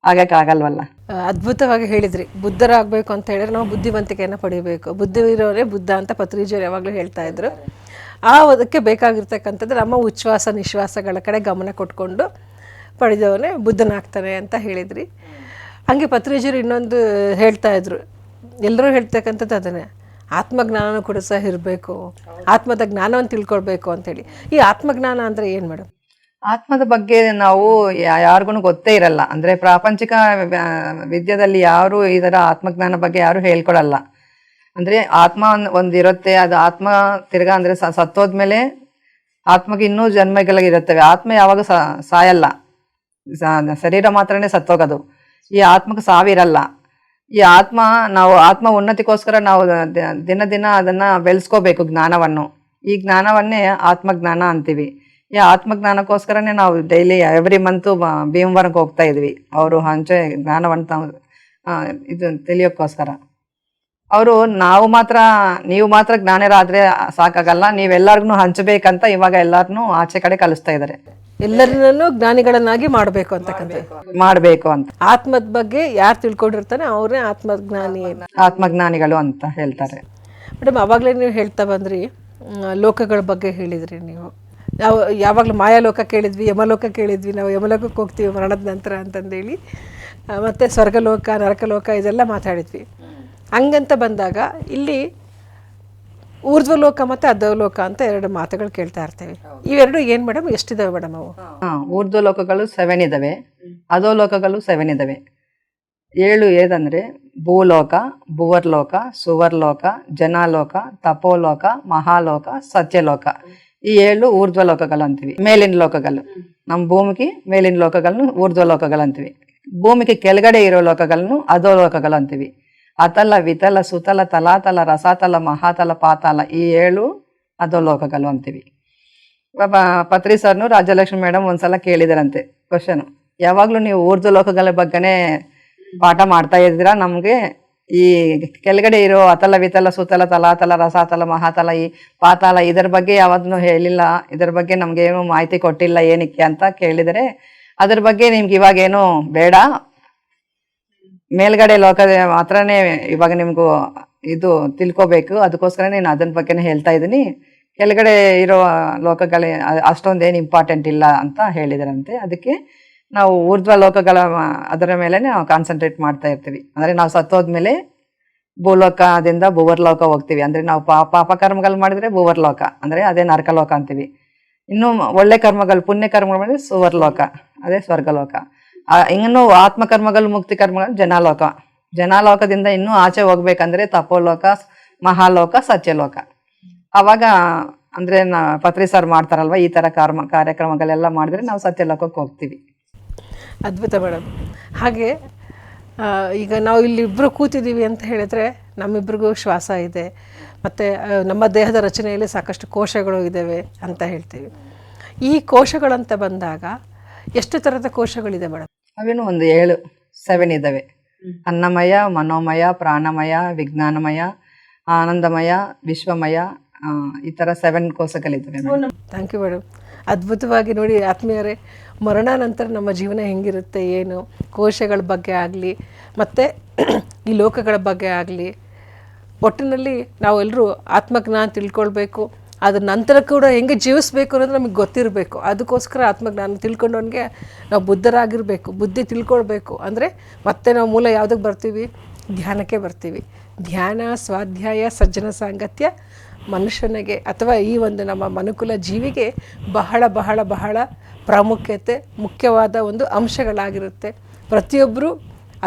ಆಗಕ್ಕಾಗಲ್ವಲ್ಲ. ಅದ್ಭುತವಾಗಿ ಹೇಳಿದ್ರಿ. ಬುದ್ಧರಾಗಬೇಕು ಅಂತ ಹೇಳಿದ್ರೆ ನಾವು ಬುದ್ಧಿವಂತಿಕೆಯನ್ನು ಪಡಿಬೇಕು. ಬುದ್ಧಿ ಇರೋರೇ ಬುದ್ಧ ಅಂತ ಪತ್ರಿಜಿಯವರು ಯಾವಾಗಲೂ ಹೇಳ್ತಾ ಇದ್ರು. ಅದಕ್ಕೆ ಬೇಕಾಗಿರ್ತಕ್ಕಂಥದ್ದು ನಮ್ಮ ಉಚ್ಛ್ವಾಸ ನಿಶ್ವಾಸಗಳ ಕಡೆ ಗಮನ ಕೊಟ್ಕೊಂಡು ಪಡೆದವನೇ ಬುದ್ಧನಾಗ್ತಾನೆ ಅಂತ ಹೇಳಿದ್ರಿ. ಹಂಗೆ ಪತ್ರಿಜಿಯವರು ಇನ್ನೊಂದು ಹೇಳ್ತಾ ಇದ್ರು, ಎಲ್ಲರೂ ಹೇಳ್ತಕ್ಕಂಥದ್ದು ಅದನ್ನೇ, ಆತ್ಮಜ್ಞಾನನೂ ಕೂಡ ಸಹ ಇರಬೇಕು, ಆತ್ಮದ ಜ್ಞಾನವನ್ನು ತಿಳ್ಕೊಳ್ಬೇಕು ಅಂತೇಳಿ. ಈ ಆತ್ಮಜ್ಞಾನ ಅಂದರೆ ಏನು ಮೇಡಮ್? ಆತ್ಮದ ಬಗ್ಗೆ ನಾವು ಯಾರಿಗೂ ಗೊತ್ತೇ ಇರಲ್ಲ. ಅಂದ್ರೆ ಪ್ರಾಪಂಚಿಕ ವಿದ್ಯೆಯಲ್ಲಿ ಯಾರು ಇದರ ಆತ್ಮಜ್ಞಾನ ಬಗ್ಗೆ ಯಾರು ಹೇಳ್ಕೊಳಲ್ಲ. ಅಂದ್ರೆ ಆತ್ಮ ಒಂದಿರುತ್ತೆ, ಅದು ಆತ್ಮ ತಿರ್ಗಾ ಅಂದ್ರೆ ಸತ್ತೋದ್ಮೇಲೆ ಆತ್ಮಗೆ ಇನ್ನೂ ಜನ್ಮಗಳಿರುತ್ತವೆ. ಆತ್ಮ ಯಾವಾಗ ಸಾಯಲ್ಲ, ಶರೀರ ಮಾತ್ರನೇ ಸತ್ತೋಗೋದು. ಈ ಆತ್ಮಕ್ಕೆ ಸಾವಿರಲ್ಲ. ಈ ನಾವು ಆತ್ಮ ಉನ್ನತಿಗೋಸ್ಕರ ನಾವು ದಿನ ಅದನ್ನ ಬೆಳೆಸ್ಕೋಬೇಕು ಜ್ಞಾನವನ್ನು. ಈ ಜ್ಞಾನವನ್ನೇ ಆತ್ಮಜ್ಞಾನ ಅಂತೀವಿ. ಈ ಆತ್ಮಜ್ಞಾನಕ್ಕೋಸ್ಕರನೇ ನಾವು ಡೈಲಿ ಎವ್ರಿ ಮಂತು ಭೀಮವರಕ್ಕೆ ಹೋಗ್ತಾ ಇದ್ವಿ. ಅವರು ಹಂಚೆ ಜ್ಞಾನವನ್ನು ಇದು ತಿಳಿಯೋಕ್ಕೋಸ್ಕರ. ಅವರು ನೀವು ಮಾತ್ರ ಜ್ಞಾನರಾದ್ರೆ ಸಾಕಾಗಲ್ಲ, ನೀವೆಲ್ಲರಿಗೂ ಹಂಚಬೇಕಂತ ಇವಾಗ ಎಲ್ಲರನ್ನೂ ಆಚೆ ಕಡೆ ಕಲಿಸ್ತಾ ಇದ್ದಾರೆ. ಎಲ್ಲರನ್ನೂ ಜ್ಞಾನಿಗಳನ್ನಾಗಿ ಮಾಡಬೇಕು ಮಾಡಬೇಕು ಅಂತ. ಆತ್ಮದ ಬಗ್ಗೆ ಯಾರು ತಿಳ್ಕೊಂಡಿರ್ತಾನೆ ಅವರೇ ಆತ್ಮಜ್ಞಾನಿಗಳು ಅಂತ ಹೇಳ್ತಾರೆ. ಮೇಡಮ್, ಅವಾಗಲೇ ನೀವು ಹೇಳ್ತಾ ಬಂದ್ರಿ, ಲೋಕಗಳ ಬಗ್ಗೆ ಹೇಳಿದ್ರಿ. ನೀವು ಯಾವಾಗಲೂ ಮಾಯಾಲೋಕ ಕೇಳಿದ್ವಿ, ಯಮಲೋಕ ಕೇಳಿದ್ವಿ. ನಾವು ಯಮಲೋಕಕ್ಕೆ ಹೋಗ್ತೀವಿ ಮರಣದ ನಂತರ ಅಂತಂದೇಳಿ, ಮತ್ತು ಸ್ವರ್ಗಲೋಕ ನರಕಲೋಕ ಇದೆಲ್ಲ ಮಾತಾಡಿದ್ವಿ. ಹಂಗಂತ ಬಂದಾಗ ಇಲ್ಲಿ ಊರ್ಧ್ವಲೋಕ ಮತ್ತು ಅಧೋಲೋಕ ಅಂತ 2 ಮಾತುಗಳು ಕೇಳ್ತಾ ಇರ್ತೀವಿ. ಇವೆರಡು ಏನು ಮೇಡಮ್, ಎಷ್ಟಿದಾವೆ ಮೇಡಮ್ ಅವು? ಊರ್ಧ್ವಲೋಕಗಳು 7 ಇದಾವೆ, ಅಧೋಲೋಕಗಳು 7 ಇದಾವೆ. 7 ಏದಂದ್ರೆ ಭೂಲೋಕ, ಭುವರ್ಲೋಕ, ಸುವರ್ಲೋಕ, ಜನಾಲೋಕ, ತಪೋಲೋಕ, ಮಹಾಲೋಕ, ಸತ್ಯಲೋಕ. ಈ 7 ಊರ್ಧ್ವಲೋಕಗಳು ಅಂತೀವಿ, ಮೇಲಿನ ಲೋಕಗಳು. ನಮ್ಮ ಭೂಮಿಗೆ ಮೇಲಿನ ಲೋಕಗಳನ್ನು ಊರ್ಧ್ವಲೋಕಗಳು ಅಂತೀವಿ. ಭೂಮಿಗೆ ಕೆಳಗಡೆ ಇರೋ ಲೋಕಗಳನ್ನು ಅಧೋಲೋಕಗಳು ಅಂತೀವಿ. ಅತಲ, ವಿತಲ, ಸುತಲ, ತಲಾತಲ, ರಸಾತಲ, ಮಹಾತಲ, ಪಾತಾಲ. ಈ 7 ಅಧೋಲೋಕಗಳು ಅಂತೀವಿ. ಪತ್ರಿ ಸರ್ನು ರಾಜಲಕ್ಷ್ಮಿ ಮೇಡಮ್ ಒಂದ್ಸಲ ಕೇಳಿದಾರಂತೆ ಕ್ವಶನ್, ಯಾವಾಗ್ಲೂ ನೀವು ಊರ್ಧ್ವ ಲೋಕಗಳ ಬಗ್ಗೆನೇ ಪಾಠ ಮಾಡ್ತಾ ಇದ್ದೀರಾ, ನಮ್ಗೆ ಈ ಕೆಳಗಡೆ ಇರೋ ಅತಲ ವಿತಲ ಸುತಲ ತಲಾತಲ ರಸಾತಲ ಮಹಾತಲ ಈ ಪಾತಾಳ ಇದರ ಬಗ್ಗೆ ಯಾವತ್ತೂ ಹೇಳಿಲ್ಲ, ಇದರ ಬಗ್ಗೆ ನಮ್ಗೆ ಏನು ಮಾಹಿತಿ ಕೊಟ್ಟಿಲ್ಲ ಏನಕ್ಕೆ ಅಂತ ಕೇಳಿದರೆ, ಅದ್ರ ಬಗ್ಗೆ ನಿಮ್ಗೆ ಇವಾಗೇನು ಬೇಡ, ಮೇಲ್ಗಡೆ ಲೋಕದ ಮಾತ್ರನೇ ಇವಾಗ ನಿಮ್ಗೂ ಇದು ತಿಳ್ಕೊಬೇಕು, ಅದಕ್ಕೋಸ್ಕರ ನಾನು ಅದನ್ನ ಬಗ್ಗೆನೇ ಹೇಳ್ತಾ ಇದ್ದೀನಿ, ಕೆಳಗಡೆ ಇರೋ ಲೋಕಗಳೇ ಅಷ್ಟೊಂದೇನು ಇಂಪಾರ್ಟೆಂಟ್ ಇಲ್ಲ ಅಂತ ಹೇಳಿದರಂತೆ. ಅದಕ್ಕೆ ನಾವು ಊರ್ಧ್ವ ಲೋಕಗಳ ಅದರ ಮೇಲೆ ನಾವು ಕಾನ್ಸಂಟ್ರೇಟ್ ಮಾಡ್ತಾ ಇರ್ತೀವಿ. ಅಂದರೆ ನಾವು ಸತ್ತೋದ್ಮೇಲೆ ಭೂಲೋಕದಿಂದ ಭುವರ್ಲೋಕ ಹೋಗ್ತೀವಿ. ಅಂದರೆ ನಾವು ಪಾಪ ಕರ್ಮಗಳು ಮಾಡಿದರೆ ಭುವರ್ಲೋಕ, ಅಂದರೆ ಅದೇ ನರಕಲೋಕ ಅಂತೀವಿ. ಇನ್ನು ಒಳ್ಳೆ ಕರ್ಮಗಳು ಪುಣ್ಯ ಕರ್ಮಗಳು ಮಾಡಿದ್ರೆ ಸುವರ್ಲೋಕ, ಅದೇ ಸ್ವರ್ಗಲೋಕ. ಇನ್ನು ಆತ್ಮಕರ್ಮಗಳು ಮುಕ್ತಿ ಕರ್ಮಗಳು ಜನಾಲೋಕದಿಂದ ಇನ್ನೂ ಆಚೆ ಹೋಗ್ಬೇಕಂದ್ರೆ ತಪೋಲೋಕ, ಮಹಾಲೋಕ, ಸತ್ಯಲೋಕ. ಅವಾಗ ಅಂದರೆ ಪತ್ರಿ ಸರ್ ಮಾಡ್ತಾರಲ್ವ ಈ ಥರ ಕಾರ್ಯಕ್ರಮಗಳೆಲ್ಲ ಮಾಡಿದ್ರೆ ನಾವು ಸತ್ಯಲೋಕಕ್ಕೆ ಹೋಗ್ತೀವಿ. ಅದ್ಭುತ ಮೇಡಮ್. ಹಾಗೆ ಈಗ ನಾವು ಇಲ್ಲಿ ಇಬ್ಬರು ಕೂತಿದ್ದೀವಿ ಅಂತ ಹೇಳಿದರೆ ನಮ್ಮಿಬ್ರಿಗೂ ಶ್ವಾಸ ಇದೆ, ಮತ್ತು ನಮ್ಮ ದೇಹದ ರಚನೆಯಲ್ಲಿ ಸಾಕಷ್ಟು ಕೋಶಗಳು ಇದ್ದಾವೆ ಅಂತ ಹೇಳ್ತೀವಿ. ಈ ಕೋಶಗಳಂತ ಬಂದಾಗ ಎಷ್ಟು ಥರದ ಕೋಶಗಳಿದೆ ಮೇಡಮ್? ಅವೇನು ಒಂದು 7 ಇದ್ದಾವೆ. ಅನ್ನಮಯ, ಮನೋಮಯ, ಪ್ರಾಣಮಯ, ವಿಜ್ಞಾನಮಯ, ಆನಂದಮಯ, ವಿಶ್ವಮಯ, ಈ ಥರ 7 ಕೋಶಗಳಿದ್ದಾವೆ. Thank you madam. ಅದ್ಭುತವಾಗಿ ನೋಡಿ ಆತ್ಮೀಯರೇ, ಮರಣಾನಂತರ ನಮ್ಮ ಜೀವನ ಹೆಂಗಿರುತ್ತೆ, ಏನು ಕೋಶಗಳ ಬಗ್ಗೆ ಆಗಲಿ ಮತ್ತು ಈ ಲೋಕಗಳ ಬಗ್ಗೆ ಆಗಲಿ, ಒಟ್ಟಿನಲ್ಲಿ ನಾವೆಲ್ಲರೂ ಆತ್ಮಜ್ಞಾನ ತಿಳ್ಕೊಳ್ಬೇಕು. ಅದ್ರ ನಂತರ ಕೂಡ ಹೆಂಗೆ ಜೀವಿಸ್ಬೇಕು ಅನ್ನೋದು ನಮಗೆ ಗೊತ್ತಿರಬೇಕು. ಅದಕ್ಕೋಸ್ಕರ ಆತ್ಮಜ್ಞಾನ ತಿಳ್ಕೊಂಡವನಿಗೆ ನಾವು ಬುದ್ಧರಾಗಿರಬೇಕು, ಬುದ್ಧಿ ತಿಳ್ಕೊಳ್ಬೇಕು. ಅಂದರೆ ಮತ್ತೆ ನಾವು ಮೂಲ ಯಾವುದಕ್ಕೆ ಬರ್ತೀವಿ? ಧ್ಯಾನಕ್ಕೆ ಬರ್ತೀವಿ. ಧ್ಯಾನ, ಸ್ವಾಧ್ಯಾಯ, ಸಜ್ಜನ ಸಾಂಗತ್ಯ ಮನುಷ್ಯನಿಗೆ ಅಥವಾ ಈ ಒಂದು ನಮ್ಮ ಮನುಕುಲ ಜೀವಿಗೆ ಬಹಳ ಬಹಳ ಬಹಳ ಪ್ರಾಮುಖ್ಯತೆ, ಮುಖ್ಯವಾದ ಒಂದು ಅಂಶಗಳಾಗಿರುತ್ತೆ. ಪ್ರತಿಯೊಬ್ಬರೂ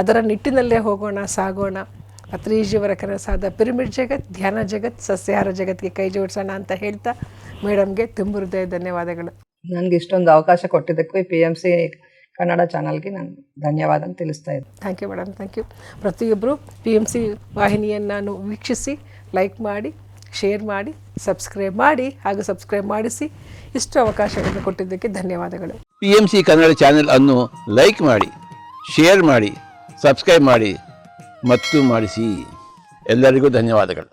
ಅದರ ನಿಟ್ಟಿನಲ್ಲೇ ಹೋಗೋಣ, ಸಾಗೋಣ. ಪತ್ರಿಜಿಯವರ ಕನಸಾದ ಪಿರಮಿಡ್ ಜಗತ್, ಧ್ಯಾನ ಜಗತ್, ಸಸ್ಯಾಹಾರ ಜಗತ್ತಿಗೆ ಕೈ ಜೋಡಿಸೋಣ ಅಂತ ಹೇಳ್ತಾ ಮೇಡಮ್ಗೆ ತುಂಬ ಹೃದಯ ಧನ್ಯವಾದಗಳು. ನನಗೆ ಇಷ್ಟೊಂದು ಅವಕಾಶ ಕೊಟ್ಟಿದ್ದಕ್ಕೂ ಈ PMC ಕನ್ನಡ ಚಾನಲ್ಗೆ ನಾನು ಧನ್ಯವಾದ ತಿಳಿಸ್ತಾ ಇದ್ದೀನಿ. Thank you madam, thank you. ಪ್ರತಿಯೊಬ್ಬರು PMC ವಾಹಿನಿಯನ್ನು ವೀಕ್ಷಿಸಿ, ಲೈಕ್ ಮಾಡಿ, ಶೇರ್ ಮಾಡಿ, ಸಬ್ಸ್ಕ್ರೈಬ್ ಮಾಡಿ, ಹಾಗೂ ಸಬ್ಸ್ಕ್ರೈಬ್ ಮಾಡಿಸಿ. ಇಷ್ಟು ಅವಕಾಶಗಳನ್ನು ಕೊಟ್ಟಿದ್ದಕ್ಕೆ ಧನ್ಯವಾದಗಳು. PMC ಕನ್ನಡ ಚಾನೆಲ್ ಅನ್ನು ಲೈಕ್ ಮಾಡಿ, ಶೇರ್ ಮಾಡಿ, ಸಬ್ಸ್ಕ್ರೈಬ್ ಮಾಡಿ ಮತ್ತು ಮಾಡಿಸಿ. ಎಲ್ಲರಿಗೂ ಧನ್ಯವಾದಗಳು.